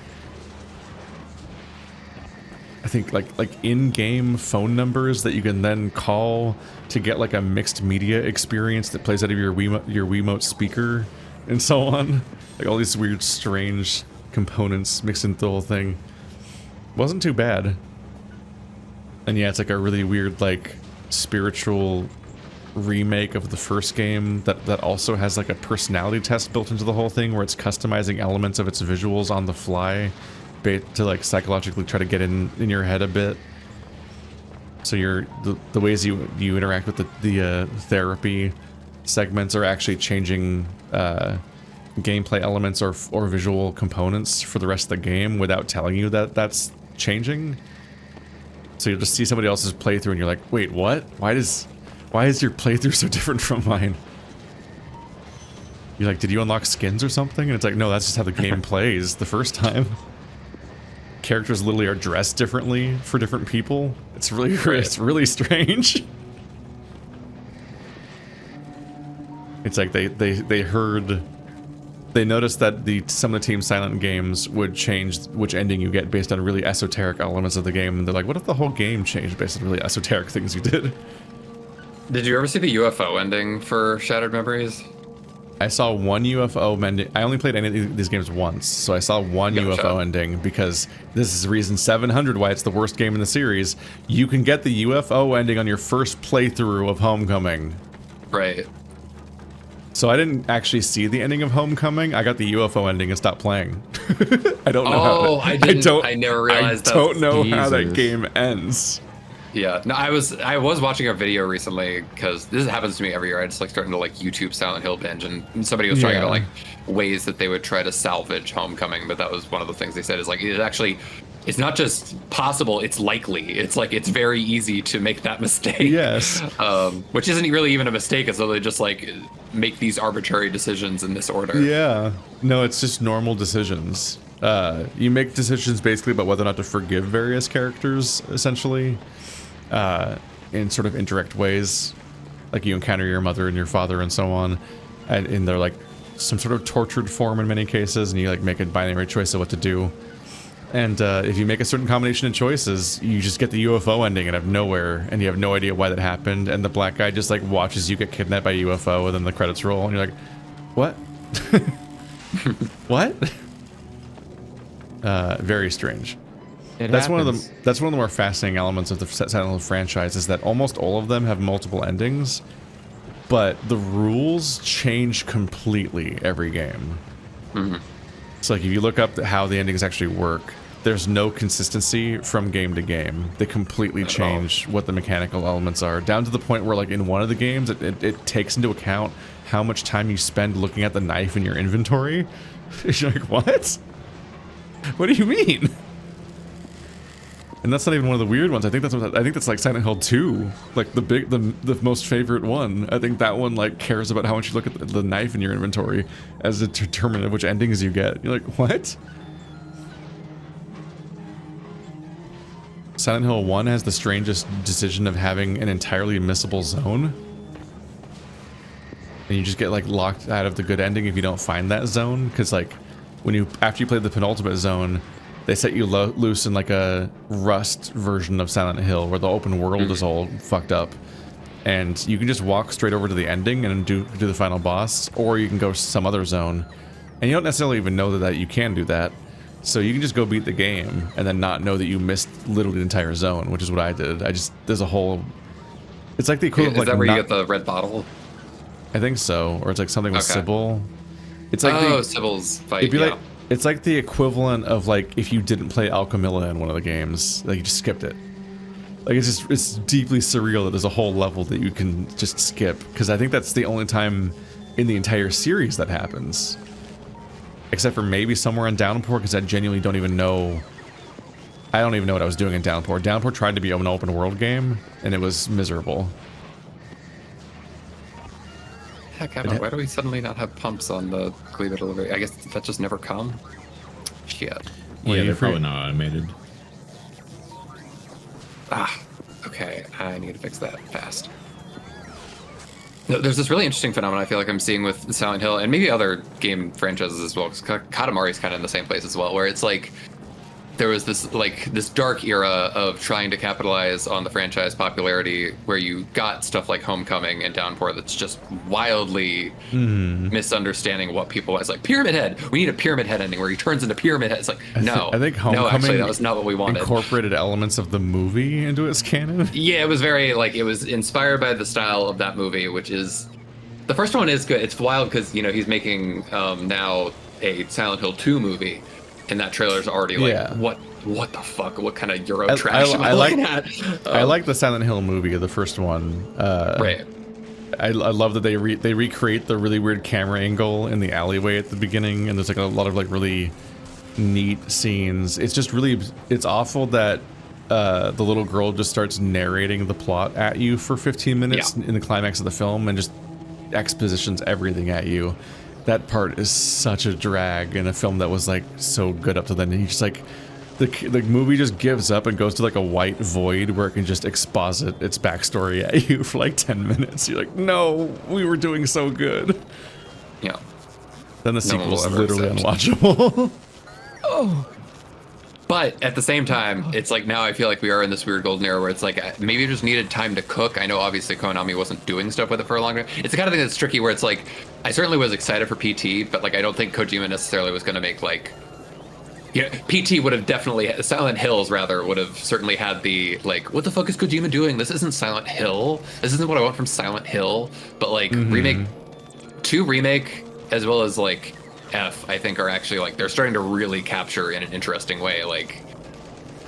I think like in-game phone numbers that you can then call to get like a mixed media experience that plays out of your Wiimote speaker and so on. Like all these weird, strange components mixed into the whole thing. Wasn't too bad. And yeah, it's like a really weird, like, spiritual remake of the first game that also has like a personality test built into the whole thing, where it's customizing elements of its visuals on the fly to like psychologically try to get in your head a bit. So the ways you interact with the therapy segments are actually changing gameplay elements or visual components for the rest of the game without telling you that that's changing. So you'll just see somebody else's playthrough and you're like, wait, what? Why is your playthrough so different from mine? You're like, did you unlock skins or something? And it's like, no, that's just how the game plays the first time. characters literally are dressed differently for different people. It's really strange. It's like they noticed that some of the Team Silent games would change which ending you get based on really esoteric elements of the game, and they're like, what if the whole game changed based on really esoteric things you did? Did you ever see the UFO ending for Shattered Memories? I saw one UFO ending. I only played any of these games once, so I saw one UFO ending because this is reason 700 why it's the worst game in the series. You can get the UFO ending on your first playthrough of Homecoming. Right. So I didn't actually see the ending of Homecoming. I got the UFO ending and stopped playing. I don't know. Oh, I never realized that. I don't know how that game ends. Yeah, no, I was watching a video recently because this happens to me every year. I just like starting to like YouTube Silent Hill binge, and somebody was talking about like ways that they would try to salvage Homecoming, but that was one of the things they said is like it's not just possible, it's likely. It's like it's very easy to make that mistake. Yes. Which isn't really even a mistake, as though they just like make these arbitrary decisions in this order. Yeah. No, it's just normal decisions. You make decisions basically about whether or not to forgive various characters, essentially. In sort of indirect ways, like you encounter your mother and your father and so on, and in their like some sort of tortured form in many cases, and you like make a binary choice of what to do. And if you make a certain combination of choices, you just get the UFO ending out of nowhere, and you have no idea why that happened. And the black guy just like watches you get kidnapped by a UFO, and then the credits roll, and you're like, "What? What?" Very strange. That's one of the more fascinating elements of the Silent Hill franchise, is that almost all of them have multiple endings, but the rules change completely every game. Mm-hmm. So like if you look up how the endings actually work, there's no consistency from game to game. They completely change what the mechanical elements are, down to the point where like in one of the games it takes into account how much time you spend looking at the knife in your inventory. You're like, what? What do you mean? And that's not even one of the weird ones. I think that's like Silent Hill 2, like the most favorite one. I think that one like cares about how much you look at the knife in your inventory as a determinant of which endings you get. You're like, what? Silent Hill 1 has the strangest decision of having an entirely missable zone. And you just get like locked out of the good ending if you don't find that zone, because like after you play the penultimate zone, they set you loose in like a Rust version of Silent Hill where the open world is all fucked up, and you can just walk straight over to the ending and do the final boss, or you can go to some other zone, and you don't necessarily even know that you can do that. So you can just go beat the game and then not know that you missed literally the entire zone, which is what I did. There's a whole, it's like the equivalent of like, is that where you get the red bottle? I think so, or it's like something with Sybil. It's like Sybil's fight. It'd be like, it's like the equivalent of like if you didn't play Alchemilla in one of the games, like you just skipped it. Like it's deeply surreal that there's a whole level that you can just skip, because I think that's the only time in the entire series that happens. Except for maybe somewhere in Downpour, because I genuinely don't even know. I don't even know what I was doing in Downpour. Downpour tried to be an open world game, and it was miserable. Heck, I don't know. Why do we suddenly not have pumps on the Cleaver delivery? I guess that just never come. Shit. Yeah, they're probably not automated. Okay. I need to fix that fast. No, there's this really interesting phenomenon I feel like I'm seeing with Silent Hill, and maybe other game franchises as well, because Katamari's kind of in the same place as well, where it's like there was this dark era of trying to capitalize on the franchise popularity, where you got stuff like Homecoming and Downpour that's just wildly misunderstanding what people. It's like Pyramid Head. We need a Pyramid Head ending where he turns into Pyramid Head. It's like I think Homecoming, no, actually that was not what we wanted. Incorporated elements of the movie into its canon. Yeah, it was very like it was inspired by the style of that movie, which is the first one is good. It's wild because he's making now a Silent Hill 2 movie. And that trailer's already like, what the fuck? What kind of Euro trash am I looking at? I like the Silent Hill movie, the first one. Right. I love that they recreate the really weird camera angle in the alleyway at the beginning, and there's like a lot of like really neat scenes. It's just really, it's awful that the little girl just starts narrating the plot at you for 15 minutes in the climax of the film and just expositions everything at you. That part is such a drag in a film that was like so good up to then. And you're just like, the movie just gives up and goes to like a white void where it can just exposit its backstory at you for like 10 minutes. You're like, no, we were doing so good. Yeah. Then the No one will sequel's ever literally accept. unwatchable. But at the same time, it's like now I feel like we are in this weird golden era where it's like maybe it just needed time to cook. I know obviously Konami wasn't doing stuff with it for a long time. It's the kind of thing that's tricky where it's like I certainly was excited for PT, but like I don't think Kojima necessarily was going to make like. Yeah, PT would have definitely Silent Hills rather would have certainly had the like what the fuck is Kojima doing? This isn't Silent Hill. This isn't what I want from Silent Hill. But like remake as well as like F, I think are actually like they're starting to really capture in an interesting way like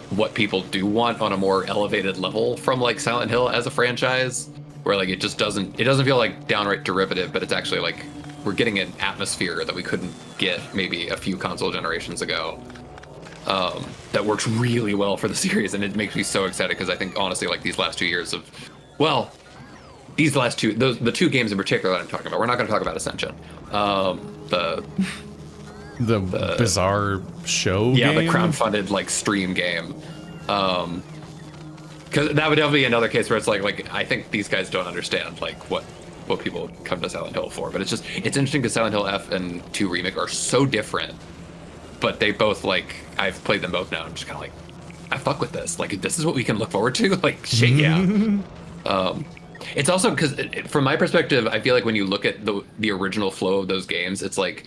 what people do want on a more elevated level from like Silent Hill as a franchise, where like it doesn't feel like downright derivative, but it's actually like we're getting an atmosphere that we couldn't get maybe a few console generations ago. That works really well for the series, and it makes me so excited because I think honestly like these last 2 years of the two games in particular that I'm talking about. We're not going to talk about Ascension. The bizarre show game? The crowdfunded like stream game. Because that would definitely be another case where it's like I think these guys don't understand like what people come to Silent Hill for. But it's interesting because Silent Hill F and 2 Remake are so different, but they both like I've played them both now. I'm just kind of like I fuck with this. Like this is what we can look forward to. Like shit, yeah. It's also because from my perspective, I feel like when you look at the original flow of those games, it's like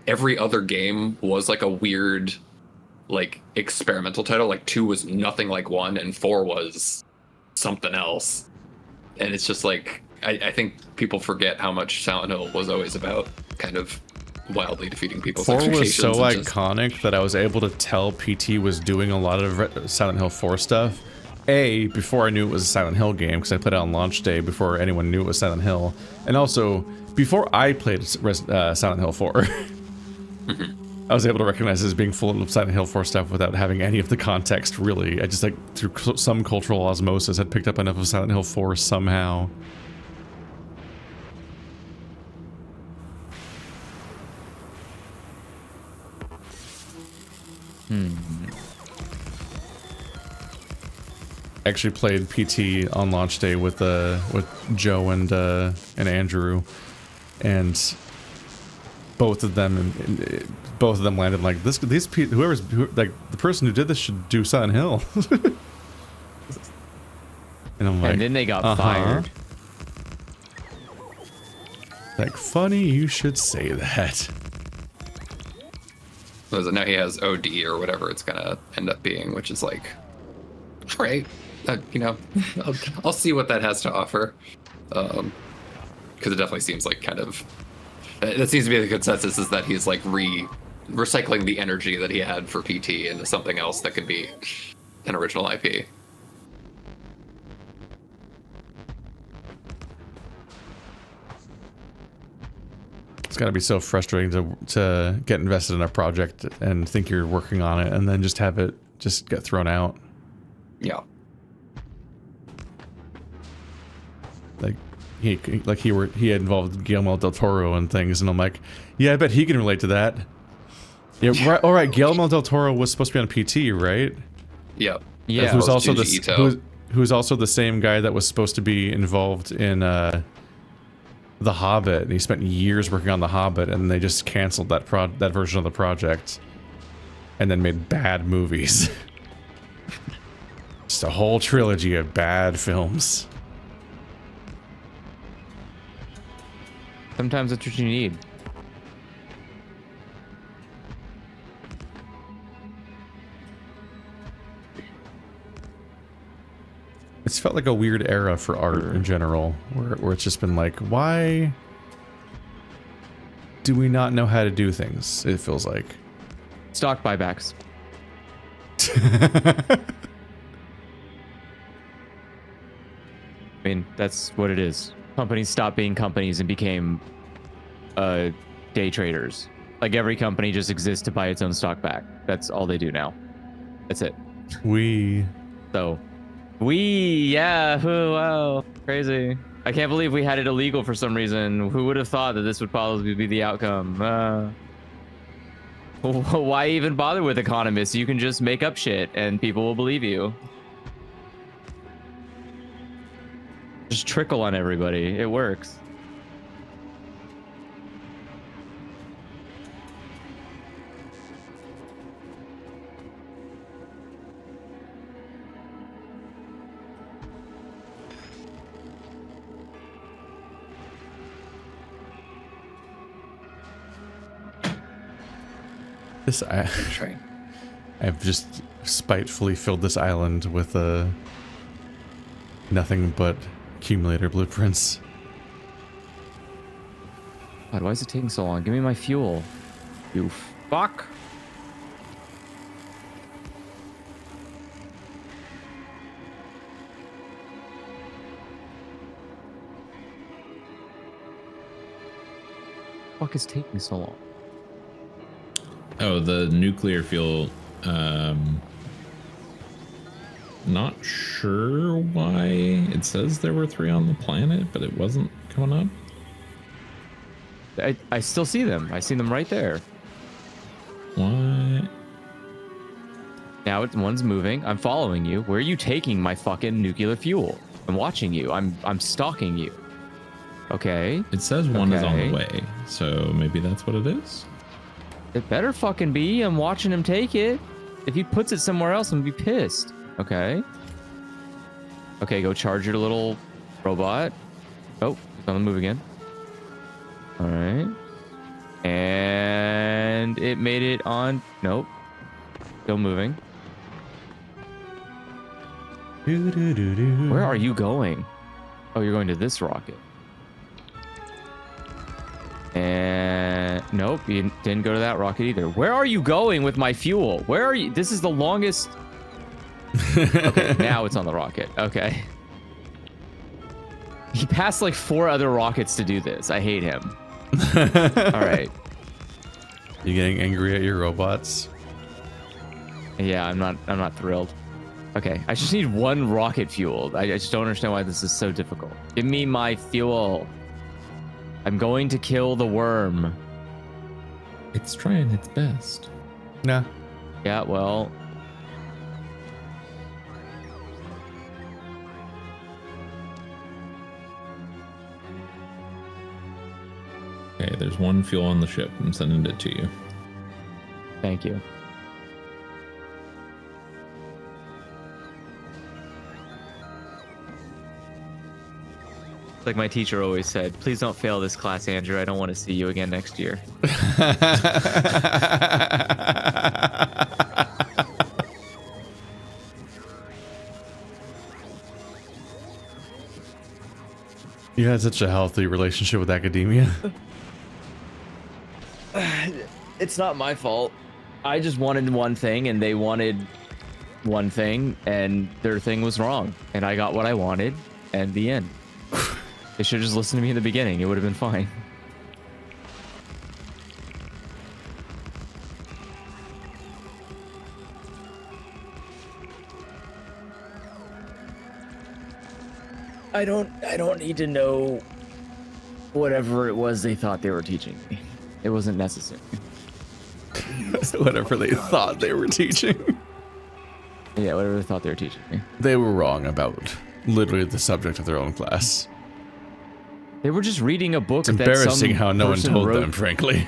every other game was like a weird, like experimental title. Like 2 was nothing like 1, and 4 was something else. And it's just like I think people forget how much Silent Hill was always about kind of wildly defeating people's 4 expectations. was so iconic that I was able to tell PT was doing a lot of Silent Hill 4 stuff. Before I knew it was a Silent Hill game, because I played it on launch day before anyone knew it was Silent Hill. And also, before I played Silent Hill 4, I was able to recognize it as being full of Silent Hill 4 stuff without having any of the context, really. I just, like, through some cultural osmosis, had picked up enough of Silent Hill 4 somehow. Actually played PT on launch day with Joe and Andrew, and both of them landed like the person who did this should do Silent Hill. And I'm like, and then they got fired. Like, funny you should say that. So now he has OD or whatever it's gonna end up being, which is like, all right. I'll see what that has to offer, because it definitely seems like kind of that seems to be the consensus is that he's like recycling the energy that he had for PT into something else that could be an original IP. It's gotta be so frustrating to get invested in a project and think you're working on it and then just have it just get thrown out. Yeah. He had involved Guillermo del Toro and things, and I'm like, yeah, I bet he can relate to that. Yeah, right. All right, Guillermo del Toro was supposed to be on PT, right? Yep. Yeah. Who's also the same guy that was supposed to be involved in The Hobbit, and he spent years working on The Hobbit, and they just canceled that version of the project, and then made bad movies. Just a whole trilogy of bad films. Sometimes that's what you need. It's felt like a weird era for art in general, where it's just been like, why do we not know how to do things? It feels like. Stock buybacks. I mean, that's what it is. Companies stopped being companies and became day traders. Like every company just exists to buy its own stock back. That's all they do now. That's it. Yeah, wow, crazy. I can't believe we had it illegal for some reason. Who would have thought that this would probably be the outcome? Why even bother with economists? You can just make up shit and people will believe you. Just trickle on everybody. It works. I've just spitefully filled this island with nothing but accumulator blueprints. God, why is it taking so long? Give me my fuel. You fuck. Fuck is taking so long? Oh, the nuclear fuel. Not sure why it says there were 3 on the planet, but it wasn't coming up. I still see them. I see them right there. What? Now one's moving. I'm following you. Where are you taking my fucking nuclear fuel? I'm watching you. I'm stalking you. Okay. It says one is on the way, so maybe that's what it is. It better fucking be. I'm watching him take it. If he puts it somewhere else, I'm gonna be pissed. Okay. Okay, go charge your little robot. Oh, it's on the move again. All right. And it made it on. Nope. Still moving. Where are you going? Oh, you're going to this rocket. And nope, you didn't go to that rocket either. Where are you going with my fuel? Where are you? This is the longest. Okay, now it's on the rocket. Okay. He passed like 4 other rockets to do this. I hate him. All right. You getting angry at your robots? Yeah, I'm not thrilled. Okay, I just need 1 rocket fuel. I just don't understand why this is so difficult. Give me my fuel. I'm going to kill the worm. It's trying its best. Nah. Yeah, well. Okay, there's 1 fuel on the ship. I'm sending it to you. Thank you. Like my teacher always said, please don't fail this class, Andrew. I don't want to see you again next year. You had such a healthy relationship with academia. It's not my fault. I just wanted one thing and they wanted one thing and their thing was wrong. And I got what I wanted and the end. They should have just listened to me in the beginning. It would have been fine. I don't need to know whatever it was they thought they were teaching me. It wasn't necessary. Whatever they thought they were teaching. Yeah, whatever they thought they were teaching me. They were wrong about literally the subject of their own class. They were just reading a book. It's embarrassing that how no one person told wrote. them, frankly.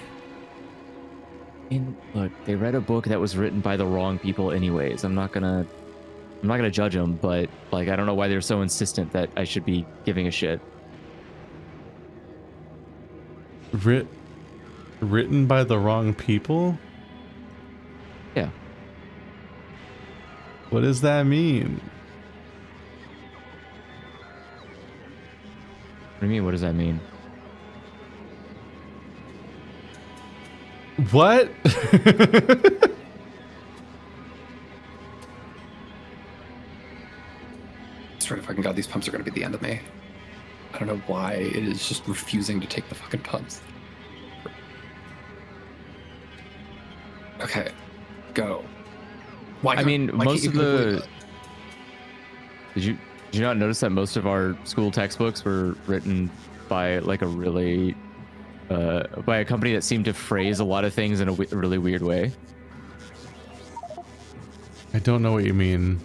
Look, they read a book that was written by the wrong people anyways. I'm not gonna judge them, but like I don't know why they're so insistent that I should be giving a shit. Written by the wrong people? Yeah. What does that mean? What do you mean? What does that mean? What? I swear to fucking God, these pumps are gonna be the end of me. I don't know why it is just refusing to take the fucking pumps. Okay, go. Why? I mean, why most can't of you complete the. that? Did you not notice that most of our school textbooks were written by like a really by a company that seemed to phrase a lot of things in a really weird way. I don't know what you mean.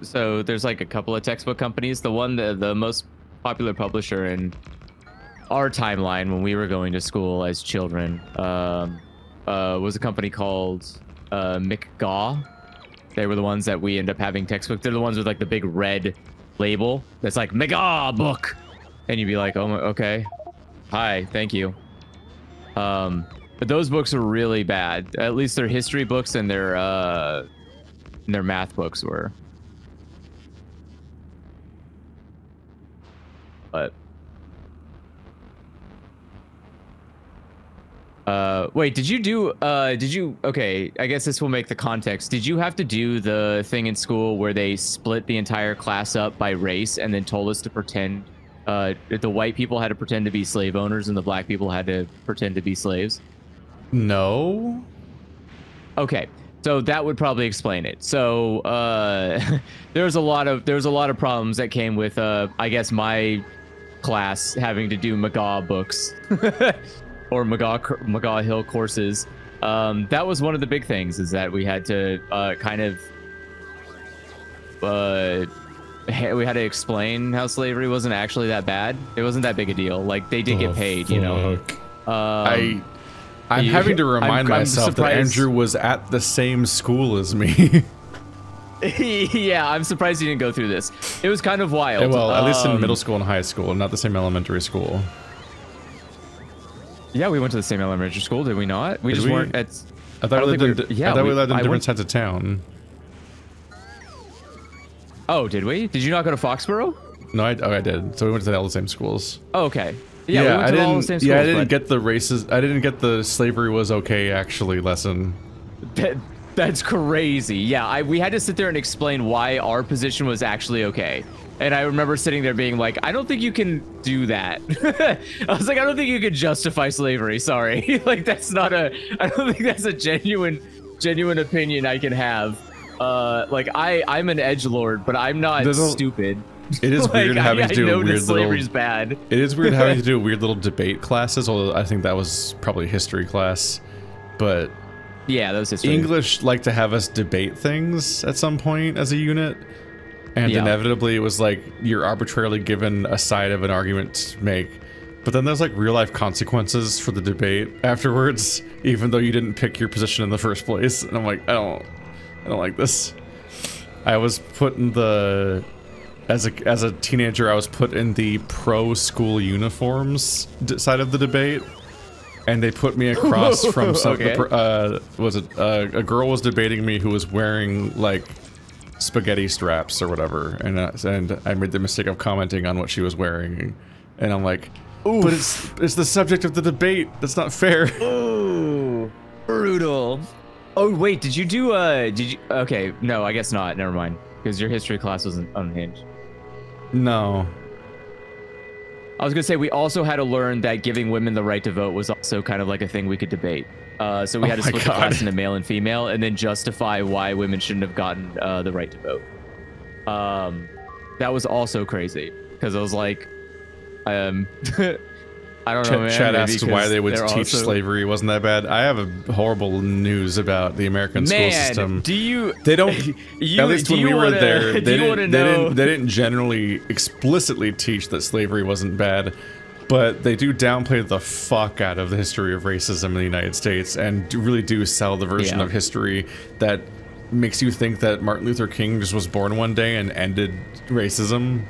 So there's like a couple of textbook companies. The most popular publisher in our timeline when we were going to school as children was a company called McGaw. They were the ones that we end up having textbook. They're the ones with like the big red label that's like McGaw book, and you'd be like, oh, okay, hi, thank you. But those books are really bad. At least their history books and their math books were. But wait, okay, I guess this will make the context. Did you have to do the thing in school where they split the entire class up by race and then told us to pretend the white people had to pretend to be slave owners and the black people had to pretend to be slaves? No. Okay. So that would probably explain it. So there's a lot of problems that came with I guess my class having to do McGaw books or McGaw Hill courses. That was one of the big things, is that we had to we had to explain how slavery wasn't actually that bad. It wasn't that big a deal. Like, they did get paid, you know. I'm having to remind myself that Andrew was at the same school as me. Yeah, I'm surprised you didn't go through this. It was kind of wild. Yeah, well, at least in middle school and high school, not the same elementary school. Yeah, we went to the same elementary school, did we not? We Did just we? weren't at... I thought we lived in different sides of town. Oh, did we? Did you not go to Foxborough? No, I did. So we went to all the same schools. Oh, okay. Yeah, we went to all the same schools. Yeah, I didn't get the races. I didn't get the slavery was okay actually lesson. That's crazy. Yeah, we had to sit there and explain why our position was actually okay. And I remember sitting there being like, I don't think you can do that. I was like, I don't think you can justify slavery. Sorry. Like, that's not I don't think that's a genuine opinion I can have. Like, I'm an edgelord, but I'm not stupid. It is weird having to do a weird slavery's bad. It is weird having to do weird little debate classes, although I think that was probably history class. But yeah, that was history. English liked to have us debate things at some point as a unit. And inevitably it was like you're arbitrarily given a side of an argument to make. But then there's like real life consequences for the debate afterwards, even though you didn't pick your position in the first place. And I'm like, I don't like this. I was put in the... As a teenager, I was put in the pro-school uniforms side of the debate, and they put me across from some. Okay. A girl was debating me who was wearing like spaghetti straps or whatever, and I made the mistake of commenting on what she was wearing, and I'm like, oof. But it's the subject of the debate. That's not fair. Ooh, brutal. Oh wait, did you? Okay, no, I guess not. Never mind, because your history class was unhinged. No. I was gonna say, we also had to learn that giving women the right to vote was also kind of like a thing we could debate. So we had to split the class into male and female, and then justify why women shouldn't have gotten the right to vote. That was also crazy, because I was like, I don't know, man. Chad asks why they would teach slavery wasn't that bad. I have a horrible news about the American school system. They don't. At least when we were there, they didn't generally explicitly teach that slavery wasn't bad, but they do downplay the fuck out of the history of racism in the United States, and really do sell the version of history that makes you think that Martin Luther King just was born one day and ended racism.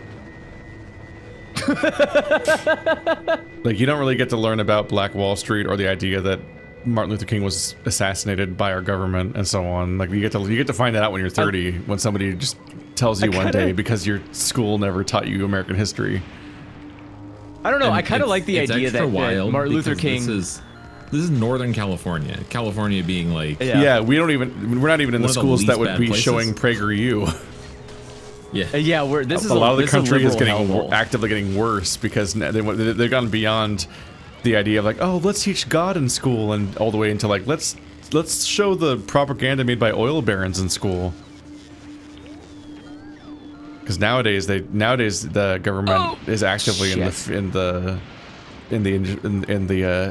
Like, you don't really get to learn about Black Wall Street or the idea that Martin Luther King was assassinated by our government and so on. Like, you get to find that out when you're 30, when somebody just tells you one day because your school never taught you American history. I don't know. I kind of like the idea that Martin Luther King. This is Northern California. California being like, we're not even in the schools that would be showing PragerU. Yeah, a lot of the country is actively getting worse because they've gone beyond the idea of like, oh, let's teach God in school, and all the way into like, let's show the propaganda made by oil barons in school. Because nowadays the government is actively in the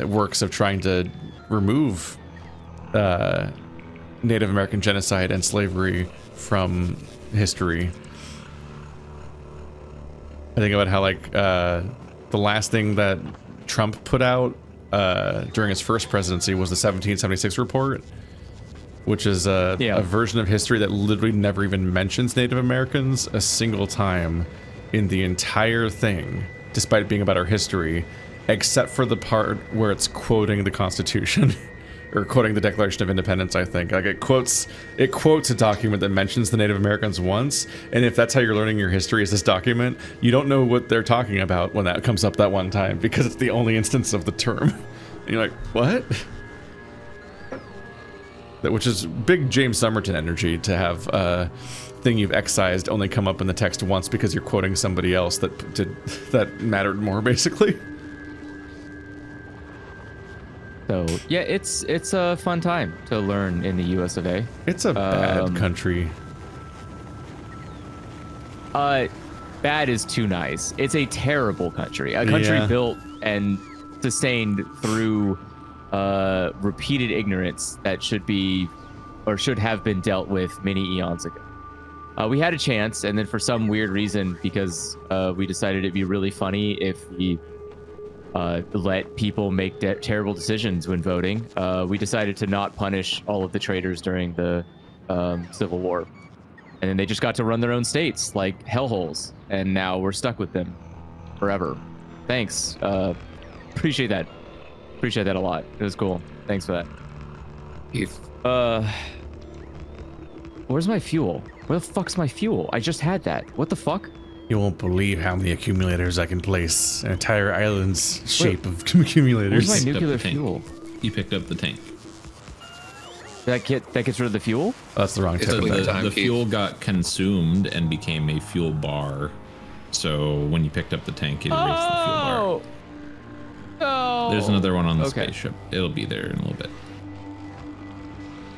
works of trying to remove Native American genocide and slavery from history. I think about how like the last thing that Trump put out during his first presidency was the 1776 report, which is a version of history that literally never even mentions Native Americans a single time in the entire thing, despite it being about our history, except for the part where it's quoting the Constitution or quoting the Declaration of Independence. I think like it quotes a document that mentions the Native Americans once, and if that's how you're learning your history is this document, you don't know what they're talking about when that comes up that one time because it's the only instance of the term. And you're like, what? Which is big James Somerton energy to have a thing you've excised only come up in the text once because you're quoting somebody else that mattered more, basically. So yeah, it's a fun time to learn in the US of A. It's a bad country. Bad is too nice. It's a terrible country. A country built and sustained through repeated ignorance that should have been dealt with many eons ago. We had a chance, and then for some weird reason, because we decided it'd be really funny if we let people make terrible decisions when voting, we decided to not punish all of the traitors during the Civil War. And then they just got to run their own states like hellholes, and now we're stuck with them forever. Thanks. Appreciate that. Appreciate that a lot. It was cool. Thanks for that. Keith. Where's my fuel? Where the fuck's my fuel? I just had that. What the fuck? You won't believe how many accumulators I can place. An entire island's shape of accumulators. Where's my nuclear fuel? You picked up the tank. That gets rid of the fuel? Oh, that's the wrong type So of thing. the fuel got consumed and became a fuel bar. So when you picked up the tank, it erased the fuel bar. Oh. There's another one on the spaceship. It'll be there in a little bit.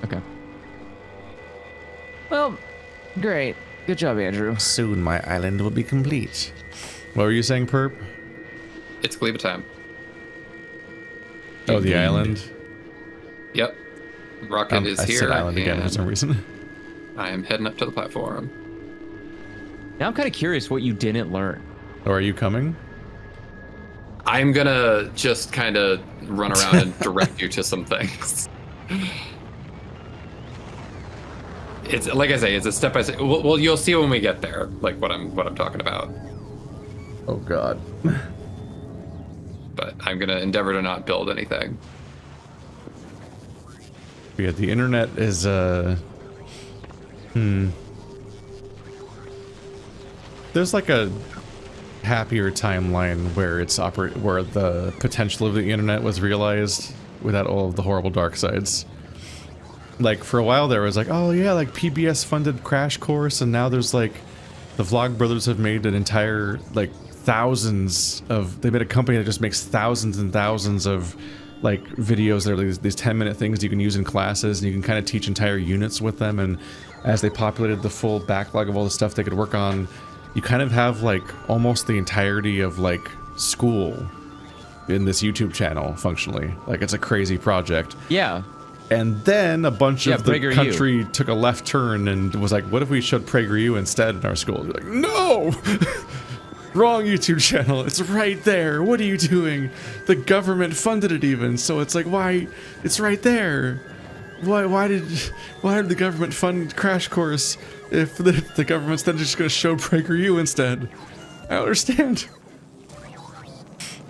Okay. Well, great. Good job, Andrew. Soon my island will be complete. What were you saying, Perp? It's Gleba time. Oh, the island? Yep. Rocket is I here. said island again for some reason. I am heading up to the platform. Now I'm kind of curious what you didn't learn. Oh, are you coming? I'm gonna just kind of run around and direct you to some things. It's like I say, it's a step by step. Well, you'll see when we get there, like what I'm talking about. Oh God. But I'm gonna endeavor to not build anything. Yeah, the internet is There's like a happier timeline where where the potential of the internet was realized without all of the horrible dark sides. Like for a while there was like, oh yeah, like PBS funded Crash Course, and now there's like the Vlogbrothers have made an entire like they made a company that just makes thousands and thousands of like videos that are these 10-minute things you can use in classes, and you can kind of teach entire units with them. And as they populated the full backlog of all the stuff they could work on, you kind of have like almost the entirety of like school in this YouTube channel functionally. Like it's a crazy project. Yeah. And then a bunch of the PragerU. country took a left turn and was like, what if we showed PragerU instead in our school? You're like, no! Wrong YouTube channel. It's right there. What are you doing? The government funded it even. So it's like, why? It's right there. Why did the government fund Crash Course if the government's then just going to show PragerU instead? I don't understand.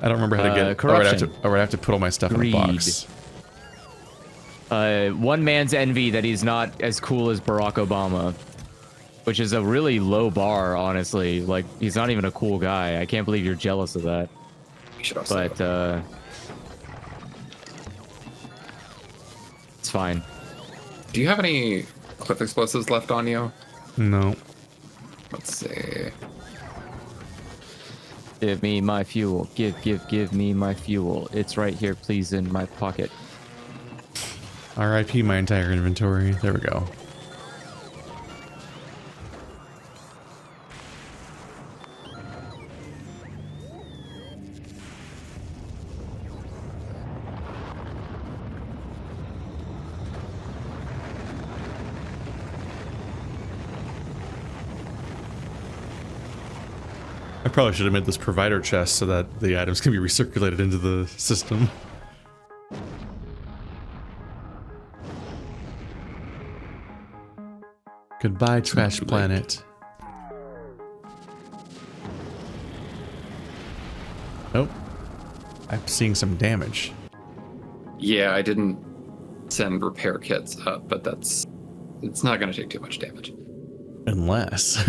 I don't remember how to get corruption. I would have to put all my stuff Greed. in a box. One man's envy that he's not as cool as Barack Obama, which is a really low bar, honestly. Like, he's not even a cool guy. I can't believe you're jealous of that. You should also. But it's fine. Do you have any cliff explosives left on you? No. Let's see. Give me my fuel. Give me my fuel. It's right here, please, in my pocket. RIP my entire inventory. There we go. I probably should have made this provider chest so that the items can be recirculated into the system. Goodbye, trash planet. Nope. I'm seeing some damage. Yeah, I didn't send repair kits up, but it's not going to take too much damage. Unless...